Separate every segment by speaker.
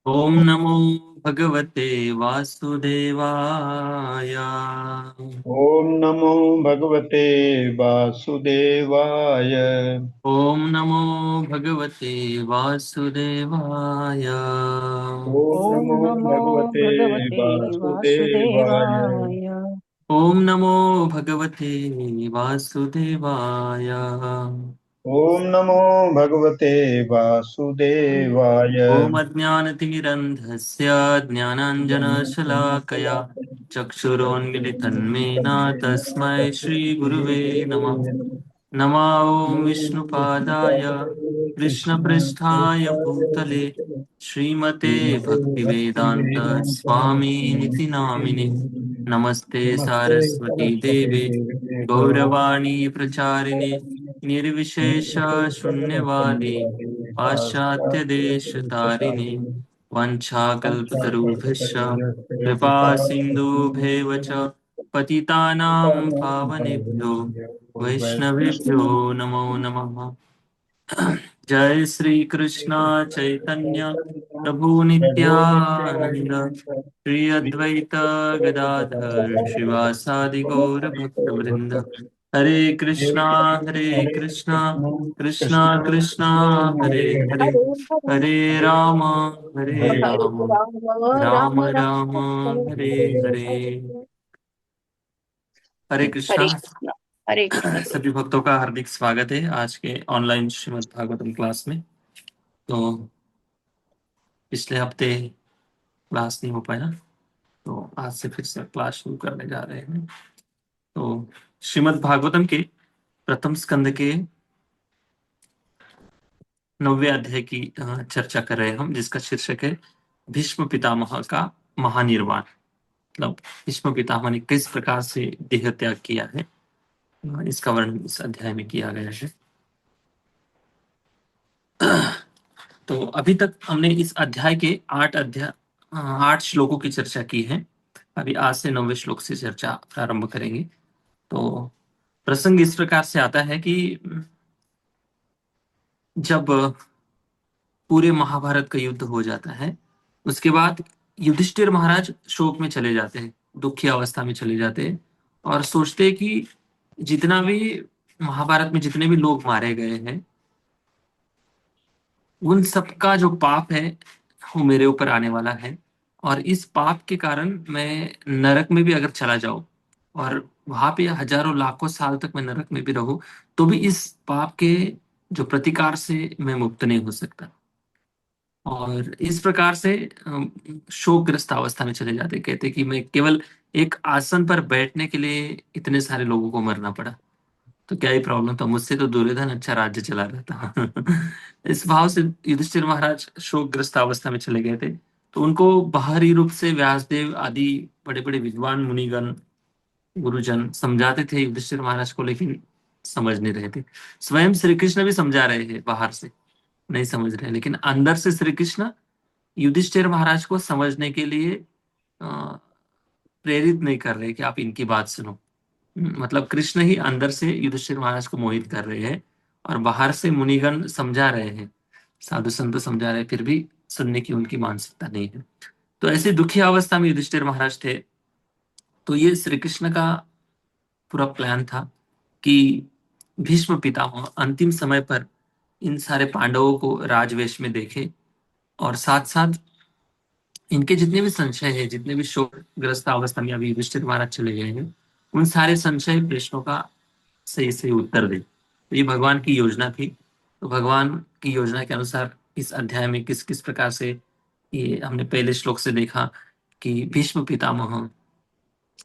Speaker 1: ओम नमो भगवते वासुदेवाय।
Speaker 2: ओम नमो भगवते वासुदेवाय।
Speaker 1: ओम नमो भगवते वासुदेवाय।
Speaker 2: ओम
Speaker 3: ओम
Speaker 2: नमो
Speaker 3: नमो
Speaker 2: भगवते
Speaker 3: भगवते
Speaker 2: वासुदेवाय।
Speaker 3: वासुदेवाय।
Speaker 1: ओम नमो भगवते वासुदेवाय।
Speaker 2: ओम नमो भगवते वासुदेवाय।
Speaker 1: ओम अज्ञानतिमिरन्धस्य ज्ञानाञ्जनशलाकया चक्षुरोन्मिलितं तस्मै श्रीगुरुवे नमः। नमो विष्णुपादाय कृष्णपृष्ठाय भूतले श्रीमते भक्तिवेदान्त स्वामिनिति नामिने। नमस्ते
Speaker 2: नमस्ते
Speaker 1: सारस्वती देवे
Speaker 2: सरस्वती
Speaker 1: गौरवाणी प्रचारिणे निर्विशेष शून्यवादी पाश्चात्य देश तारिणे वंशाकल्पतरुभ्यश्च कृपा सिन्धुभ्येव च पतितानां पावनेभ्यो वैष्णवेभ्यो नमो नमः। जय श्री कृष्ण चैतन्य प्रभु नित्यानंद श्री अद्वैत गदाधर श्रीवासादि गौर भक्त वृंद। हरे कृष्णा कृष्णा कृष्णा
Speaker 2: कृष्ण
Speaker 1: कृष्णा हरे हरे
Speaker 3: हरे
Speaker 1: हरे
Speaker 3: हरे
Speaker 1: राम
Speaker 3: हरे
Speaker 1: हरे राम
Speaker 3: राम
Speaker 1: राम
Speaker 3: राम
Speaker 1: राम
Speaker 3: राम
Speaker 1: हरे
Speaker 3: हरे
Speaker 1: हरे।
Speaker 3: हरे।
Speaker 1: हरे
Speaker 3: हरे
Speaker 1: कृष्णा।
Speaker 3: कृष्ण। हरे कृष्ण जी।
Speaker 1: सभी भक्तों का हार्दिक स्वागत है आज के ऑनलाइन श्रीमद् भागवतम क्लास में। तो पिछले हफ्ते क्लास नहीं हो पाया, तो आज से फिर से क्लास शुरू करने जा रहे हैं। तो श्रीमद् भागवतम के प्रथम स्कंद के 9वें अध्याय की चर्चा कर रहे हैं हम, जिसका शीर्षक है भीष्म पितामह का महानिर्वाण। मतलब भीष्म पितामह ने किस प्रकार से देह त्याग किया है, इसका वर्णन इस अध्याय में किया गया है। तो अभी तक हमने इस अध्याय के 8 श्लोकों की चर्चा की है। अभी आज से 9वें श्लोक से चर्चा प्रारंभ करेंगे। तो प्रसंग इस प्रकार से आता है कि जब पूरे महाभारत का युद्ध हो जाता है, उसके बाद युधिष्ठिर महाराज शोक में चले जाते हैं, दुखी अवस्था में चले जाते हैं और सोचते हैं कि जितना भी महाभारत में जितने भी लोग मारे गए हैं, उन सबका जो पाप है वो मेरे ऊपर आने वाला है। और इस पाप के कारण मैं नरक में भी अगर चला जाऊं और वहां पे हजारों लाखों साल तक मैं नरक में भी रहूं, तो भी इस पाप के जो प्रतिकार से मैं मुक्त नहीं हो सकता। और इस प्रकार से शोकग्रस्त अवस्था में चले जाते, कहते कि मैं केवल एक आसन पर बैठने के लिए इतने सारे लोगों को मरना पड़ा, तो क्या ही प्रॉब्लम था, मुझसे तो दुर्योधन अच्छा राज्य चला रहा था। इस भाव से युधिष्ठिर महाराज शोकग्रस्त अवस्था में चले गए थे। तो उनको बाहरी रूप से व्यासदेव आदि बड़े बड़े विद्वान मुनिगण गुरुजन समझाते थे युधिष्ठिर महाराज को, लेकिन समझ नहीं रहे थे। स्वयं श्री कृष्ण भी समझा रहे हैं, बाहर से नहीं समझ रहे, लेकिन अंदर से श्री कृष्ण युधिष्ठिर महाराज को समझने के लिए अ, प्रेरित नहीं कर रहे कि आप इनकी बात सुनो। मतलब कृष्ण ही अंदर से युधिष्ठिर महाराज को मोहित कर रहे हैं और बाहर से मुनिगण समझा रहे हैं, साधु संत समझा रहे हैं, फिर भी सुनने की उनकी मानसिकता नहीं है। तो ऐसी दुखी अवस्था में युधिष्ठिर महाराज थे। तो ये श्री कृष्ण का पूरा प्लान था कि भीष्म पितामह अंतिम समय पर इन सारे पांडवों को राजवेश में देखे और साथ साथ इनके जितने भी संशय है, जितने भी शोकग्रस्त अवस्था में अभी युधिष्ठिर महाराज चले गए हैं, उन सारे संशय प्रश्नों का सही सही उत्तर दे। तो ये भगवान की योजना थी। तो भगवान की योजना के अनुसार इस अध्याय में किस किस प्रकार से, ये हमने पहले श्लोक से देखा कि भीष्म पितामह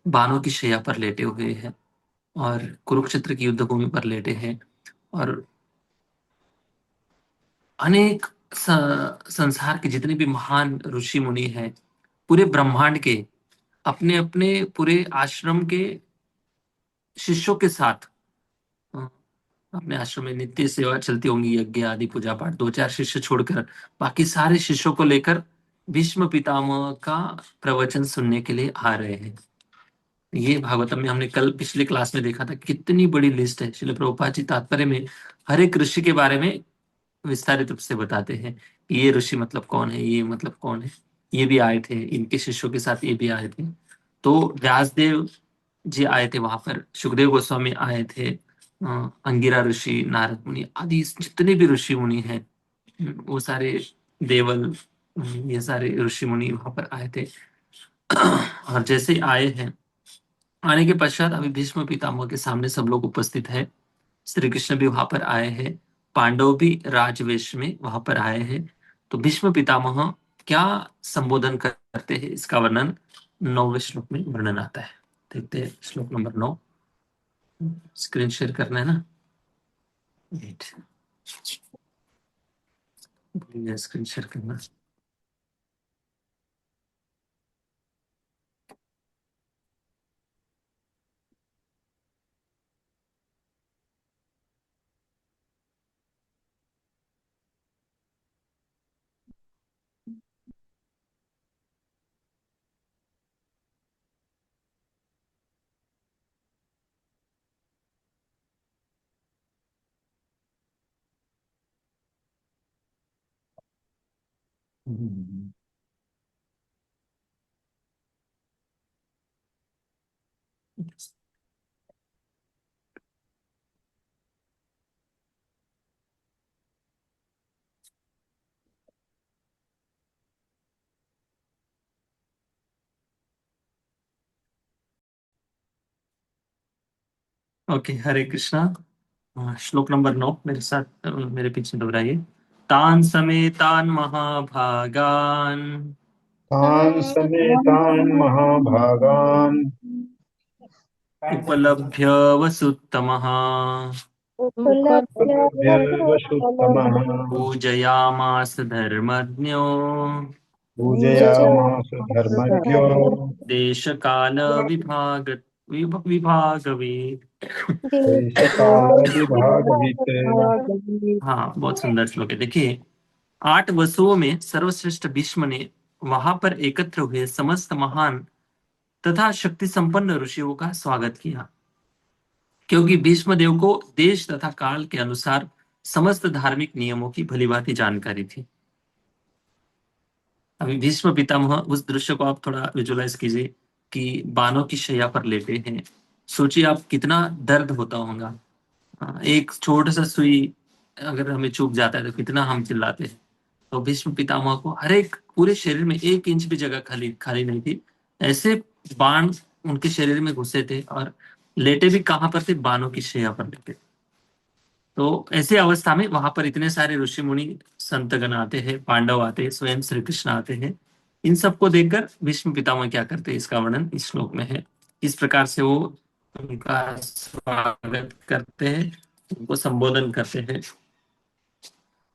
Speaker 1: बाणों की शैया पर लेटे हुए हैं और कुरुक्षेत्र की युद्ध भूमि पर लेटे हैं और अनेक संसार के जितने भी महान ऋषि मुनि हैं, पूरे ब्रह्मांड के अपने अपने पूरे आश्रम के शिष्यों के साथ अ, अपने आश्रम में नित्य सेवा चलती होंगी, यज्ञ आदि पूजा पाठ, दो चार शिष्य छोड़कर बाकी सारे शिष्यों को लेकर भीष्म पितामह का प्रवचन सुनने के लिए आ रहे हैं। ये भागवतम में हमने कल पिछले क्लास में देखा था, कितनी बड़ी लिस्ट है। श्रील प्रभुपाद जी तात्पर्य में हर एक ऋषि के बारे में विस्तारित रूप से बताते हैं ये ऋषि मतलब कौन है, ये मतलब कौन है। ये भी आए थे, इनके शिष्यों के साथ ये भी आए थे। तो व्यासदेव जी आए थे वहां पर, सुखदेव गोस्वामी आए थे, अंगिरा ऋषि, नारद मुनि आदि जितने भी ऋषि मुनि हैं, वो सारे देवल, ये सारे ऋषि मुनि वहां पर आए थे। और जैसे ही आए हैं, आने के पश्चात अभी भीष्म पितामह के सामने सब लोग उपस्थित है। श्री कृष्ण भी वहां पर आए हैं, पांडव भी राजवेश में वहां पर आए हैं। तो भीष्म पितामह क्या संबोधन करते हैं, इसका वर्णन 9वें श्लोक में वर्णन आता है। देखते हैं श्लोक नंबर 9। स्क्रीन शेयर करना है ना? स्क्रीन शेयर करना। ओके, हरे कृष्णा। श्लोक नंबर 9 मेरे साथ, मेरे पीछे दोहराइए। तान समेतान महाभागान
Speaker 2: तान् समेतान् महाभागान्
Speaker 1: उपलभ्य वसुत्तमः
Speaker 3: उपलभ्य
Speaker 2: उपलभ्य वसुत्तमः
Speaker 1: पूजयामास धर्मज्ञो
Speaker 2: पूजयामास धर्मज्ञो
Speaker 1: देशकाल विभाग विभागवे।
Speaker 2: देशकालविभागवित्।
Speaker 1: हाँ, बहुत सुंदर श्लोक है। देखिए, 8 वसुओं में सर्वश्रेष्ठ भीष्म ने वहां पर एकत्र हुए समस्त महान तथा शक्ति संपन्न ऋषियों का स्वागत किया, क्योंकि भीष्म देव को देश तथा काल के अनुसार समस्त धार्मिक नियमों की भलीभांति जानकारी थी। अभी भीष्म पितामह, उस दृश्य को आप थोड़ा विजुलाइज कीजिए कि बाणों की शैया पर लेटे हैं। सोचिए आप, कितना दर्द होता होगा। एक छोटा सा सुई अगर हमें चुभ जाता है तो कितना हम चिल्लाते हैं। तो भीष्म पितामह को हर एक पूरे शरीर में 1 इंच भी जगह खाली खाली नहीं थी। ऐसे बाण उनके शरीर में घुसे थे, और लेटे भी कहाँ पर थे? बाणों की शैया पर लेटे। तो ऐसी अवस्था में वहां पर इतने सारे ऋषि मुनि संतगण आते हैं, पांडव आते हैं, स्वयं श्री कृष्ण आते हैं। इन सबको देखकर भीष्म पितामह क्या करते हैं, इसका वर्णन इस श्लोक में है। इस प्रकार से वो उनका स्वागत करते हैं, उनको संबोधन करते हैं।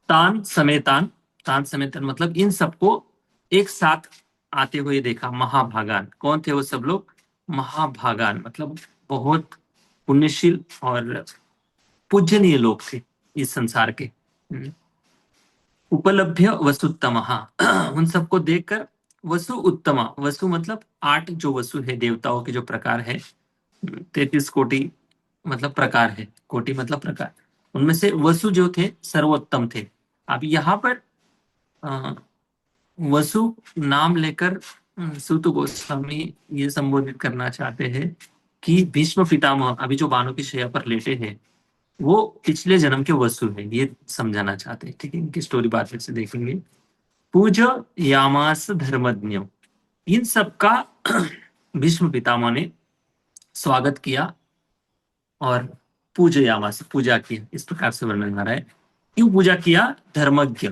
Speaker 1: तान समेतान, तान समेतान मतलब इन सबको एक साथ आते हुए देखा। महाभागान, कौन थे वो सब लोग? महाभागान मतलब बहुत पुण्यशील और पूजनीय लोग थे इस संसार के। उपलभ्य वसुत्तम उन सबको देखकर, वसु उत्तमा, वसु मतलब 8 जो वसु है, देवताओं के जो प्रकार है, 33 कोटि मतलब प्रकार है, कोटि मतलब प्रकार। उनमें से वसु जो थे सर्वोत्तम थे। अब यहाँ पर अ, वसु नाम लेकर सूत गोस्वामी ये संबोधित करना चाहते हैं कि भीष्म पितामह अभी जो बाणों की शैया पर लेटे हैं, वो पिछले जन्म के वसु है, ये समझाना चाहते हैं। ठीक है, इनकी स्टोरी बाद में से देखेंगे। पूज यामास धर्मज्ञ, इन सब का भीष्म पितामह ने स्वागत किया और पूज यामास पूजा किया। इस प्रकार से वर्णन आ रहा है। क्यों पूजा किया? धर्मज्ञ,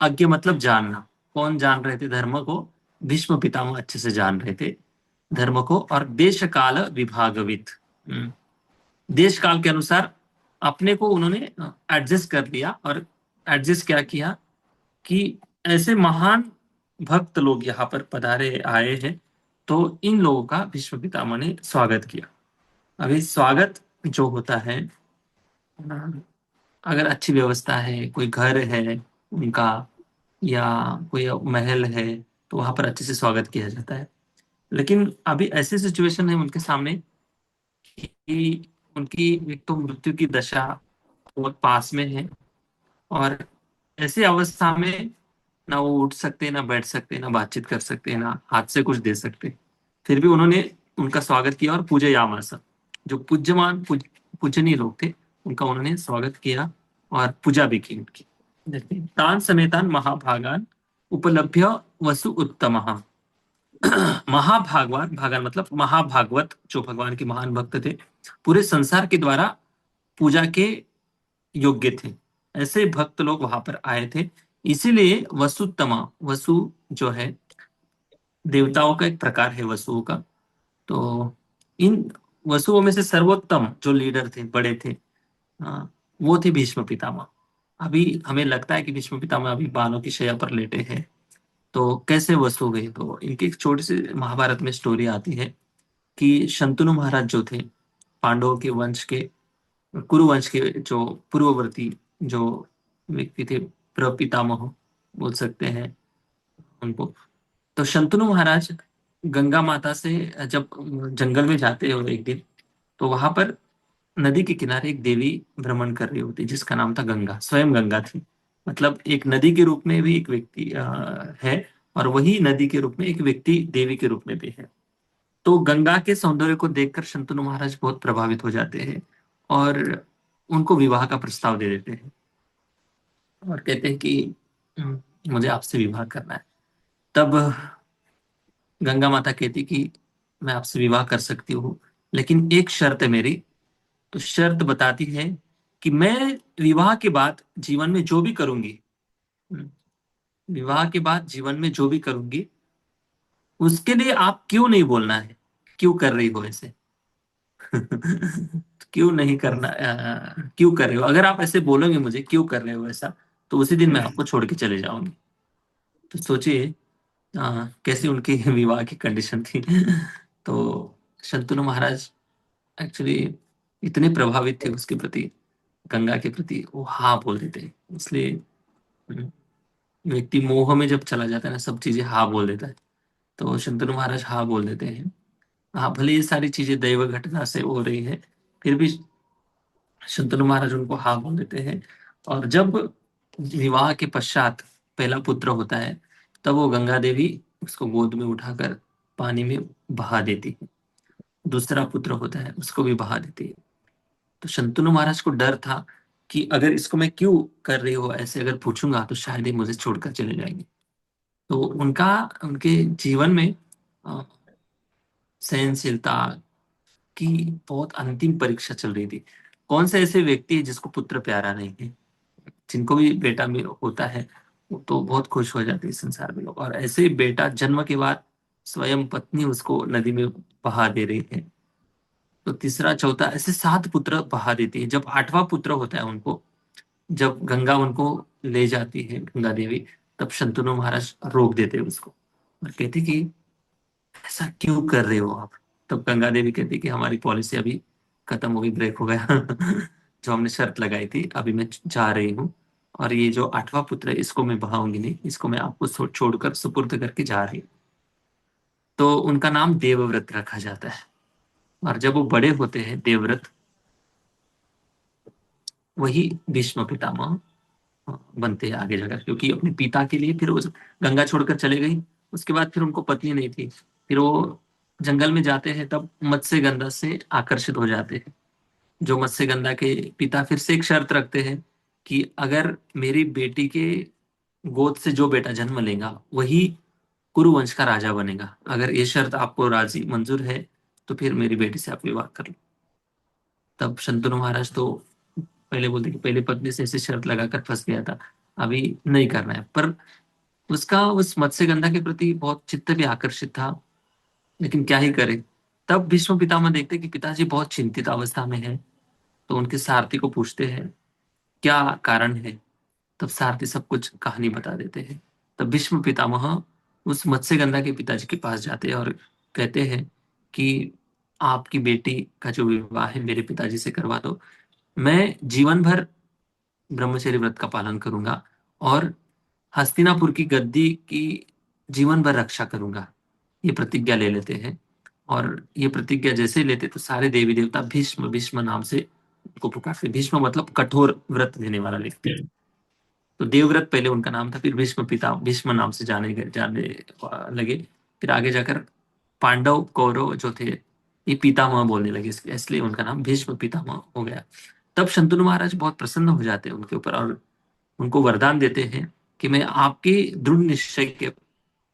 Speaker 1: अज्ञ मतलब जानना। कौन जान रहे थे धर्म को? भीष्म पितामह अच्छे से जान रहे थे धर्म को। और देश काल विभागवित, देश काल के अनुसार अपने को उन्होंने एडजस्ट कर लिया। और एडजस्ट क्या किया कि ऐसे महान भक्त लोग यहाँ पर पधारे आए हैं, तो इन लोगों का भीष्म पितामह ने स्वागत किया। अभी स्वागत जो होता है, अगर अच्छी व्यवस्था है, कोई घर है उनका या कोई महल है, तो वहां पर अच्छे से स्वागत किया जाता है। लेकिन अभी ऐसी सिचुएशन है उनके सामने कि उनकी एक तो मृत्यु की दशा बहुत पास में है, और ऐसी अवस्था में ना वो उठ सकते, ना बैठ सकते, ना बातचीत कर सकते, ना हाथ से कुछ दे सकते। फिर भी उन्होंने उनका स्वागत किया और पूजे यामासा, जो पूजनीय लोग थे उनका उन्होंने स्वागत किया और पूजा भी की उनकी। देखते हैं, तान समेतान महाभागान उपलभ्य वसु उत्तमः। महाभागवान, भागवान मतलब महाभागवत, जो भगवान के महान भक्त थे, पूरे संसार के द्वारा पूजा के योग्य थे, ऐसे भक्त लोग वहां पर आए थे। इसीलिए वसुत्तमा, वसु जो है देवताओं का एक प्रकार है वसुओं का। तो इन वसुओं में से सर्वोत्तम जो लीडर थे, बड़े थे, वो थे भीष्म पितामह। अभी हमें लगता है कि भीष्म पितामह अभी बालों की शैया पर लेटे हैं, तो कैसे वसु गए? तो इनकी एक छोटी सी महाभारत में स्टोरी आती है कि शंतनु महाराज जो थे, पांडवों के वंश के, कुरु वंश के जो पूर्ववर्ती जो व्यक्ति थे, प्रपितामह बोल सकते हैं उनको। तो शंतनु महाराज गंगा माता से जब जंगल में जाते हो एक दिन, तो वहां पर नदी के किनारे एक देवी भ्रमण कर रही होती, जिसका नाम था गंगा, स्वयं गंगा थी। मतलब एक नदी के रूप में भी एक व्यक्ति है, और वही नदी के रूप में एक व्यक्ति देवी के रूप में भी है। तो गंगा के सौंदर्य को देखकर शंतनु महाराज बहुत प्रभावित हो जाते हैं और उनको विवाह का प्रस्ताव दे देते हैं और कहते हैं कि मुझे आपसे विवाह करना है। तब गंगा माता कहती कि मैं आपसे विवाह कर सकती हूँ, लेकिन एक शर्त है मेरी। तो शर्त बताती है कि मैं विवाह के बाद जीवन में जो भी करूंगी, हम्म, विवाह के बाद जीवन में जो भी करूंगी, उसके लिए आप क्यों नहीं बोलना है, क्यों कर रही हो ऐसे। क्यों नहीं करना, क्यों कर रहे हो? अगर आप ऐसे बोलोगे मुझे क्यों कर रहे हो ऐसा, तो उसी दिन मैं आपको छोड़ के चले जाऊंगी। तो सोचिए कैसी उनकी विवाह की कंडीशन थी। तो शंतनु महाराज एक्चुअली इतने प्रभावित थे उसके प्रति, गंगा के प्रति, वो हाँ बोल देते हैं। इसलिए हम्म, व्यक्ति मोह में जब चला जाता है ना, सब चीजें हाँ बोल देता है। तो शंतनु महाराज हाँ बोल देते हैं। हाँ, भले ये सारी चीजें दैव घटना से हो रही है, फिर भी शंतनु महाराज उनको हाँ बोल देते हैं। और जब विवाह के पश्चात पहला पुत्र होता है, तब वो गंगा देवी उसको गोद में उठाकर पानी में बहा देती है। दूसरा पुत्र होता है, उसको भी बहा देती है। तो शंतनु महाराज को डर था कि अगर इसको मैं क्यों कर रही हो ऐसे अगर पूछूंगा, तो शायद ये मुझे छोड़कर चले जाएंगे। तो उनका, उनके जीवन में अ, सहनशीलता की बहुत अंतिम परीक्षा चल रही थी। कौन से ऐसे व्यक्ति है जिसको पुत्र प्यारा नहीं है? जिनको भी बेटा में होता है, वो तो बहुत खुश हो जाते हैं संसार में लोग। और ऐसे ही बेटा जन्म के बाद स्वयं पत्नी उसको नदी में बहा दे रही है। तो तीसरा चौथा ऐसे 7 पुत्र बहा देती है। जब 8वां पुत्र होता है उनको, जब गंगा उनको ले जाती है, गंगा देवी, तब शंतनु महाराज रोक देते हैं उसको और कहते कि ऐसा क्यों कर रहे हो आप? तब गंगा देवी कहती कि हमारी पॉलिसी अभी खत्म हो गई, ब्रेक हो गया। जो हमने शर्त लगाई थी, अभी मैं जा रही हूँ। और ये जो 8वां पुत्र है, इसको मैं बहाऊंगी नहीं, इसको मैं आपको छोड़कर सुपुर्द करके जा रही हूँ। तो उनका नाम देवव्रत रखा जाता है। और जब वो बड़े होते हैं देवव्रत, वही भीष्म पितामह बनते हैं आगे जाकर, क्योंकि अपने पिता के लिए फिर वो गंगा छोड़कर चले गई। उसके बाद फिर उनको पत्नी नहीं थी। फिर वो जंगल में जाते हैं, तब मत्स्य गंधा से आकर्षित हो जाते हैं। जो मत्स्य गंधा के पिता फिर से एक शर्त रखते हैं कि अगर मेरी बेटी के गोद से जो बेटा जन्म लेगा, वही कुरुवंश का राजा बनेगा। अगर ये शर्त आपको राजी मंजूर है, तो फिर मेरी बेटी से आप विवाह कर लो। तब शंतनु महाराज तो पहले बोलते कि पहले पत्नी से ऐसे शर्त लगाकर फंस गया था, अभी नहीं करना है। पर उसका उस मत्स्यगंधा के प्रति बहुत चित्त भी आकर्षित था, लेकिन क्या ही करे। तब भीष्म पितामह देखते कि पिताजी बहुत चिंतित अवस्था में है। तो उनके सारथी को पूछते हैं क्या कारण है। तब सारथी सब कुछ कहानी बता देते हैं। तब भीष्म पितामह उस मत्स्यगंधा के पिताजी के पास जाते हैं और कहते हैं कि आपकी बेटी का जो विवाह है मेरे पिताजी से करवा दो। मैं जीवन भर ब्रह्मचर्य व्रत का पालन करूंगा और हस्तिनापुर की गद्दी की जीवन भर रक्षा करूंगा। ये प्रतिज्ञा ले लेते हैं। और ये प्रतिज्ञा जैसे ही लेते, तो सारे देवी देवता भीष्म भीष्म नाम से उनको पुकारते। भीष्म मतलब कठोर व्रत देने वाला व्यक्ति। तो देवव्रत पहले उनका नाम था, फिर भीष्म नाम से जाने लगे। फिर आगे जाकर पांडव कौरव जो थे ये पितामह बोलने लगे, इसलिए उनका नाम भीष्म पितामह हो गया। तब शंतनु महाराज बहुत प्रसन्न हो जाते हैं उनके ऊपर और उनको वरदान देते हैं कि मैं आपके दृढ़ निश्चय के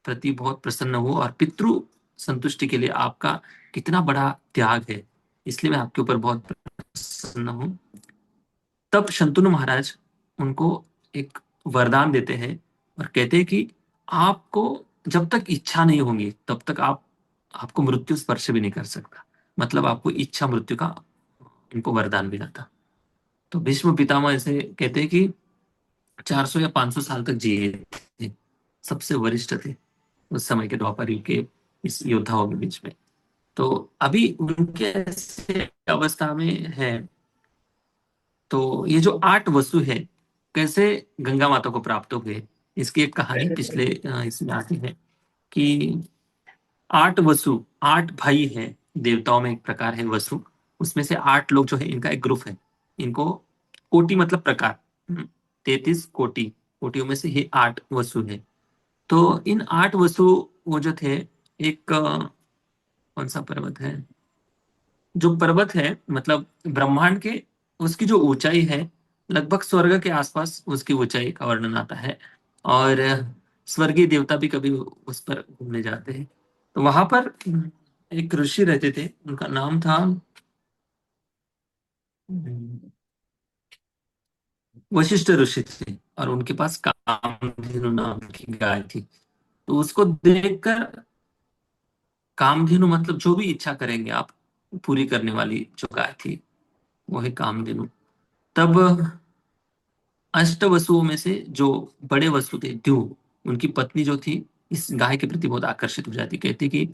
Speaker 1: प्रति बहुत प्रसन्न हूँ और पितृ संतुष्टि के लिए आपका कितना बड़ा त्याग है, इसलिए मैं आपके ऊपर बहुत प्रसन्न हूँ। तब शंतनु महाराज उनको एक वरदान देते हैं और कहते हैं कि आपको जब तक इच्छा नहीं होगी तब तक आपको मृत्यु स्पर्श भी नहीं कर सकता। मतलब आपको इच्छा मृत्यु का उनको वरदान मिला था। तो भीष्म पितामह ऐसे कहते हैं कि 400 या 500 साल तक जिए थे, सबसे वरिष्ठ थे उस समय के द्वापर युग के इस योद्धाओं के बीच में। तो अभी उनके ऐसे अवस्था में है। तो ये जो 8 वसु है कैसे गंगा माता को प्राप्त हो गए, इसकी एक कहानी पिछले इसमें आती है कि 8 वसु, 8 भाई हैं। देवताओं में एक प्रकार है वसु, उसमें से 8 लोग जो है इनका एक ग्रुप है। इनको कोटि मतलब प्रकार, 33 कोटि, कोटियों में से ये 8 वसु है। तो इन 8 वसु वो जो थे, एक कौन सा पर्वत है, जो पर्वत है मतलब ब्रह्मांड के, उसकी जो ऊंचाई है लगभग स्वर्ग के आसपास उसकी ऊंचाई का वर्णन आता है। और स्वर्गीय देवता भी कभी उस पर घूमने जाते हैं। तो वहां पर एक ऋषि रहते थे, उनका नाम था वशिष्ठ ऋषि थे, और उनके पास कामधेनु नाम की गाय थी। तो उसको देखकर, कामधेनु मतलब जो भी इच्छा करेंगे आप पूरी करने वाली जो गाय थी वो है कामधेनु। तब अष्ट वसुओं में से जो बड़े वसु थे द्यू, उनकी पत्नी जो थी इस गाय के प्रति बहुत आकर्षित हो जाती, कहती कि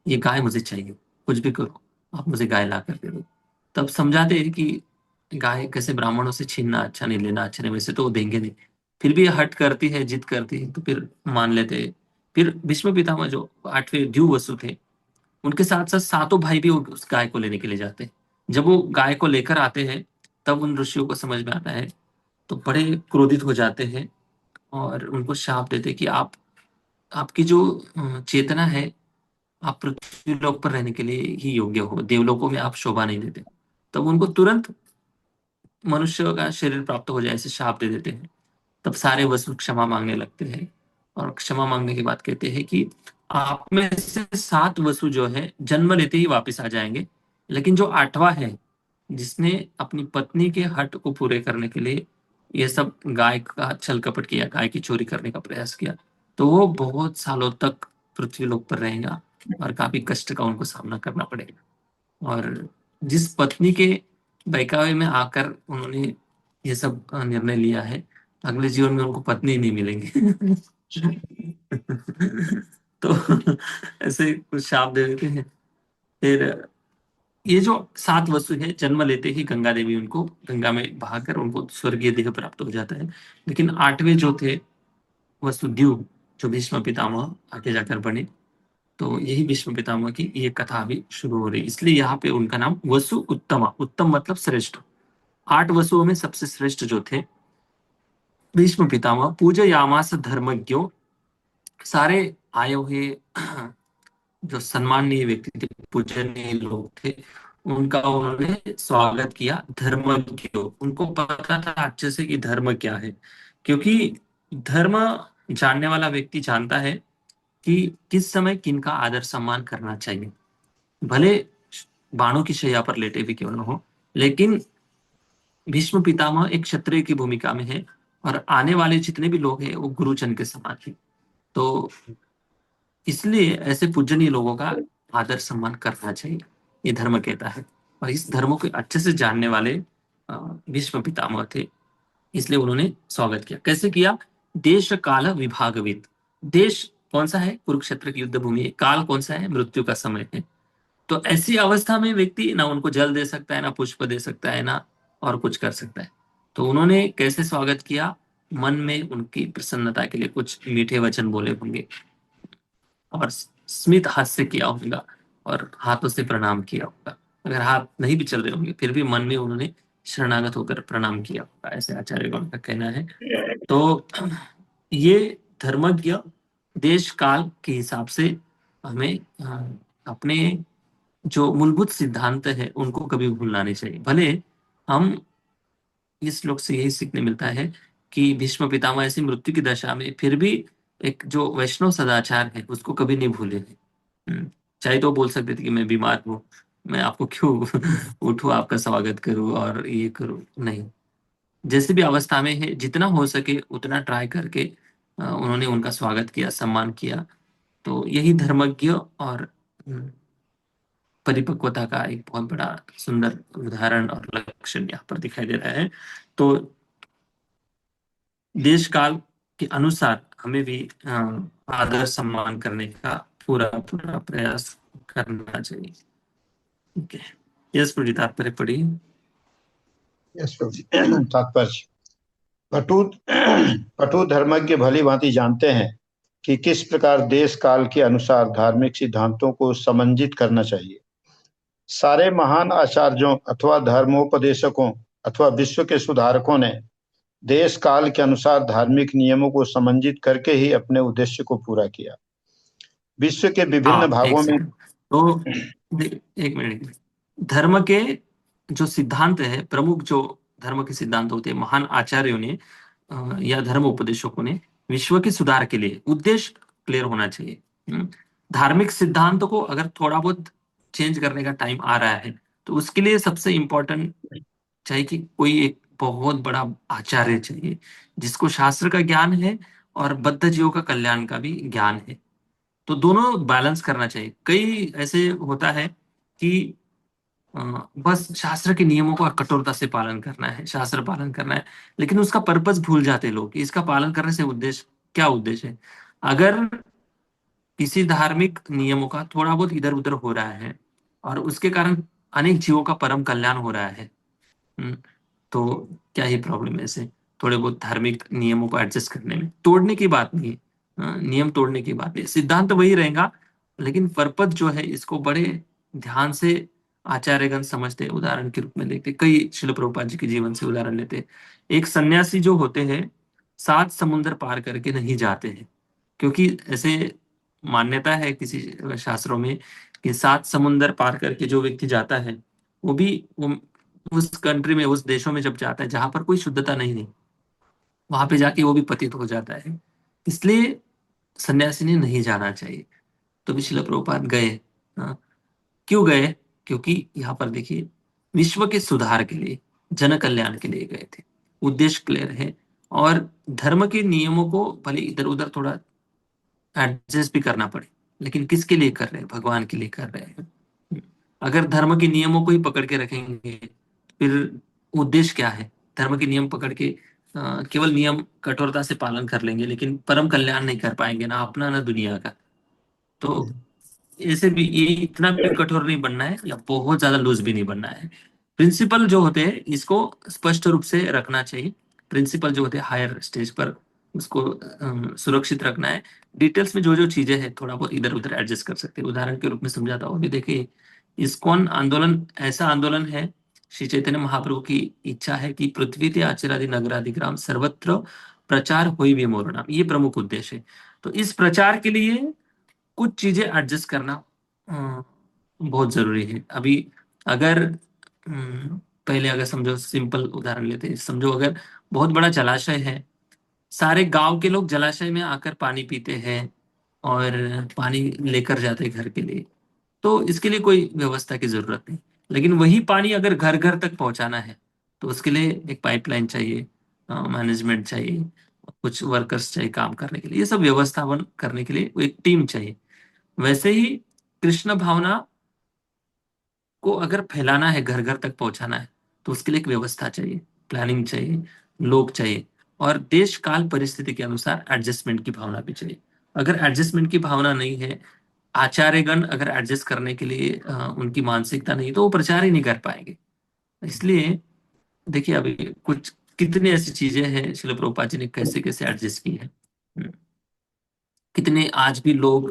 Speaker 1: ये गाय मुझे चाहिए, कुछ भी करो आप मुझे गाय ला कर दे दो। तब समझाते हैं कि गाय कैसे ब्राह्मणों से छीनना अच्छा नहीं, लेना अच्छा नहीं, वैसे तो वो देंगे नहीं। फिर भी हट करती है, जिद करती है, तो फिर मान लेते हैं। फिर भीष्म पितामह जो 8वें द्यू वसु थे, उनके साथ साथ सातों भाई भी उस गाय को लेने के लिए जाते हैं। जब वो गाय को लेकर आते हैं तब उन ऋषियों को समझ में आता है, तो बड़े क्रोधित हो जाते हैं और उनको शाप देते हैं कि आपकी जो चेतना है, आप पृथ्वी लोक पर रहने के लिए ही योग्य हो, देवलोकों में आप शोभा नहीं देते। तब उनको तुरंत मनुष्य का शरीर प्राप्त हो जाए ऐसे शाप दे देते हैं। तब सारे वसु क्षमा मांगने लगते हैं और क्षमा मांगने के बाद कहते हैं कि आप में से 7 वसु जो है जन्म लेते ही वापस आ जाएंगे, लेकिन जो 8वां है जिसने अपनी पत्नी के हट को पूरे करने के लिए ये सब गाय का छल कपट किया, गाय की चोरी करने का प्रयास किया, तो वो बहुत सालों तक पृथ्वी लोक पर रहेगा और काफी कष्ट का उनको सामना करना पड़ेगा। और जिस पत्नी के बहकावे में आकर उन्होंने ये सब निर्णय लिया है, अगले जीवन में उनको पत्नी नहीं मिलेंगे। तो ऐसे कुछ शाप दे देते हैं। फिर ये जो 7 वसु है जन्म लेते ही गंगा देवी उनको गंगा में बहाकर उनको स्वर्गीय देह प्राप्त हो जाता है। लेकिन 8वें जो थे वसुदेव, जो भीष्म पितामह आगे जाकर बने, तो यही भीष्म पितामह की ये कथा अभी शुरू हो रही है। इसलिए यहाँ पे उनका नाम वसु उत्तमा, उत्तम मतलब श्रेष्ठ। 8 वसुओं में सबसे श्रेष्ठ जो थे भीष्म पितामह, पूजयामास धर्मज्ञों, सारे आए हुए जो सम्माननीय व्यक्ति थे, पूजनीय लोग थे, उनका उन्होंने स्वागत किया। धर्मज्ञ, उनको पता था अच्छे से कि धर्म क्या है, क्योंकि धर्म जानने वाला व्यक्ति जानता है कि किस समय किनका आदर सम्मान करना चाहिए। भले बाणों की शैया पर लेटे भी क्यों न हो, लेकिन भीष्म पितामह एक क्षत्रिय की भूमिका में है और आने वाले जितने भी लोग हैं वो गुरुजन के समान है। तो इसलिए ऐसे पूजनीय लोगों का आदर सम्मान करना चाहिए, ये धर्म कहता है। और इस धर्म को अच्छे से जानने वाले भीष्म पितामह थे, इसलिए उन्होंने स्वागत किया। कैसे किया? देश काल विभागवित, देश कौन सा है? कुरुक्षेत्र की युद्ध भूमि है। काल कौन सा है? मृत्यु का समय है। तो ऐसी अवस्था में व्यक्ति ना उनको जल दे सकता है, ना पुष्प दे सकता है, ना और कुछ कर सकता है। तो उन्होंने कैसे स्वागत किया? मन में उनकी प्रसन्नता के लिए कुछ मीठे वचन बोले होंगे और स्मित हास्य किया होगा और हाथों से प्रणाम किया होगा। अगर हाथ नहीं भी चल रहे होंगे फिर भी मन में उन्होंने शरणागत होकर प्रणाम किया होगा, ऐसे आचार्यगण का कहना है। तो ये धर्मज्ञ देश काल के हिसाब से हमें अपने जो मूलभूत सिद्धांत है उनको कभी भूलना नहीं चाहिए। भले हम इस श्लोक से यही सीखने मिलता है कि भीष्म पितामह ऐसी मृत्यु की दशा में फिर भी एक जो वैष्णव सदाचार है उसको कभी नहीं भूले हैं। चाहे तो बोल सकते थे कि मैं बीमार हूँ, मैं आपको क्यों उठूं, आपका स्वागत करूं और ये करूं, नहीं। जैसे भी अवस्था में है जितना हो सके उतना ट्राई करके उन्होंने उनका स्वागत किया, सम्मान किया। तो यही धर्मज्ञ और परिपक्वता का एक बहुत बड़ा सुंदर उदाहरण और लक्षण यहाँ पर दिखाई दे रहा है। तो देश काल के अनुसार हमें भी आदर सम्मान करने का पूरा पूरा प्रयास करना चाहिए। ठीक है, यस प्रभु जी, तात्पर्य पढ़िए।
Speaker 2: यस प्रभु जी। तात्पर्य। पटु पटु धर्मज्ञ भली भांति जानते हैं कि किस प्रकार देश काल के अनुसार धार्मिक सिद्धांतों को समंजित करना चाहिए। सारे महान आचार्यों अथवा धर्मोपदेशकों अथवा विश्व के सुधारकों ने देश काल के अनुसार धार्मिक नियमों को समंजित करके ही अपने उद्देश्य को पूरा किया। विश्व के विभिन्न
Speaker 1: हाँ, एक
Speaker 2: भागों में।
Speaker 1: सेकंड। तो एक मिनट। धर्म के जो सिद्धांत है, प्रमुख जो धर्म के सिद्धांत होते हैं, महान आचार्यों ने या धर्म उपदेशकों ने विश्व के सुधार के लिए उद्देश्य क्लियर होना चाहिए। धार्मिक सिद्धांत को अगर थोड़ा बहुत चेंज करने का टाइम आ रहा है तो उसके लिए सबसे इम्पोर्टेंट चाहिए कि कोई एक बहुत बड़ा आचार्य चाहिए जिसको शास्त्र का ज्ञान है और बद्ध जीवों का कल्याण का भी ज्ञान है। तो दोनों बैलेंस करना चाहिए। कई ऐसे होता है कि अ, बस शास्त्र के नियमों का कठोरता से पालन करना है, शास्त्र पालन करना है, लेकिन उसका पर्पस भूल जाते लोग कि इसका पालन करने से उद्देश्य क्या, उद्देश्य है। अगर किसी धार्मिक नियमों का थोड़ा बहुत इधर उधर हो रहा है और उसके कारण अनेक जीवों का परम कल्याण हो रहा है, हम्म, तो क्या ही प्रॉब्लम है ऐसे थोड़े बहुत धार्मिक नियमों को एडजस्ट करने में? तोड़ने की बात नहीं है, नियम तोड़ने की बात नहीं, सिद्धांत वही रहेगा, लेकिन पर्पज जो है इसको बड़े ध्यान से आचार्यगण समझते हैं। उदाहरण के रूप में देखते, कई शिल प्रभुपाद जी के जीवन से उदाहरण लेते हैं। एक सन्यासी जो होते हैं 7 समुंदर पार करके नहीं जाते हैं, क्योंकि ऐसे मान्यता है किसी शास्त्रों में कि 7 समुंदर पार करके जो व्यक्ति जाता है वो भी वो उस कंट्री में, उस देशों में जब जाता है जहां पर कोई शुद्धता नहीं है, वहां पे जाके वो भी पतित हो जाता है। इसलिए सन्यासी ने नहीं जाना चाहिए। तो भी शिल प्रभुपाद गए। हाँ, क्यों गए? क्योंकि यहाँ पर देखिए, विश्व के सुधार के लिए, जन कल्याण के लिए गए थे। उद्देश्य क्लियर है। और धर्म के नियमों को भले इधर उधर थोड़ा एडजस्ट भी करना पड़े, लेकिन किसके लिए कर रहे हैं? भगवान के लिए कर रहे हैं। अगर धर्म के नियमों को ही पकड़ के रखेंगे फिर उद्देश्य क्या है? धर्म के नियम पकड़ के केवल नियम कठोरता से पालन कर लेंगे लेकिन परम कल्याण नहीं कर पाएंगे, ना अपना ना दुनिया का। तो ऐसे भी ये इतना भी कठोर नहीं बनना है या बहुत ज्यादा लूज भी नहीं बनना है। प्रिंसिपल जो होते हैं इसको स्पष्ट रूप से रखना चाहिए। प्रिंसिपल जो होते हैं हायर स्टेज पर उसको सुरक्षित रखना है। डिटेल्स में जो जो चीजें हैं थोड़ा बहुत इधर उधर एडजस्ट कर सकते हैं। उदाहरण के रूप में समझाता हूँ, अभी देखिए, इस्कॉन आंदोलन ऐसा आंदोलन है, श्री चैतन्य महाप्रभु की इच्छा है कि पृथ्वी ते आचरादि नगरादि ग्राम सर्वत्र प्रचार होई भी मोर नाम, ये प्रमुख उद्देश्य है। तो इस प्रचार के लिए कुछ चीजें एडजस्ट करना बहुत जरूरी है। अभी अगर पहले अगर समझो, सिंपल उदाहरण लेते हैं, समझो अगर बहुत बड़ा जलाशय है, सारे गांव के लोग जलाशय में आकर पानी पीते हैं और पानी लेकर जाते हैं घर के लिए, तो इसके लिए कोई व्यवस्था की जरूरत नहीं। लेकिन वही पानी अगर घर घर तक पहुंचाना है तो उसके लिए एक पाइपलाइन चाहिए, मैनेजमेंट चाहिए, कुछ वर्कर्स चाहिए काम करने के लिए, ये सब व्यवस्थापन करने के लिए एक टीम चाहिए। वैसे ही कृष्ण भावना को अगर फैलाना है, घर घर तक पहुंचाना है, तो उसके लिए एक व्यवस्था चाहिए, प्लानिंग चाहिए, लोग चाहिए, और देश काल परिस्थिति के अनुसार एडजस्टमेंट की भावना भी चाहिए। अगर एडजस्टमेंट की भावना नहीं है, आचार्यगण अगर एडजस्ट करने के लिए उनकी मानसिकता नहीं, तो वो प्रचार ही नहीं कर पाएंगे। इसलिए देखिए, अभी कुछ कितनी ऐसी चीजें हैं शिल प्रभुपाद जी ने कैसे कैसे एडजस्ट की है। कितने आज भी लोग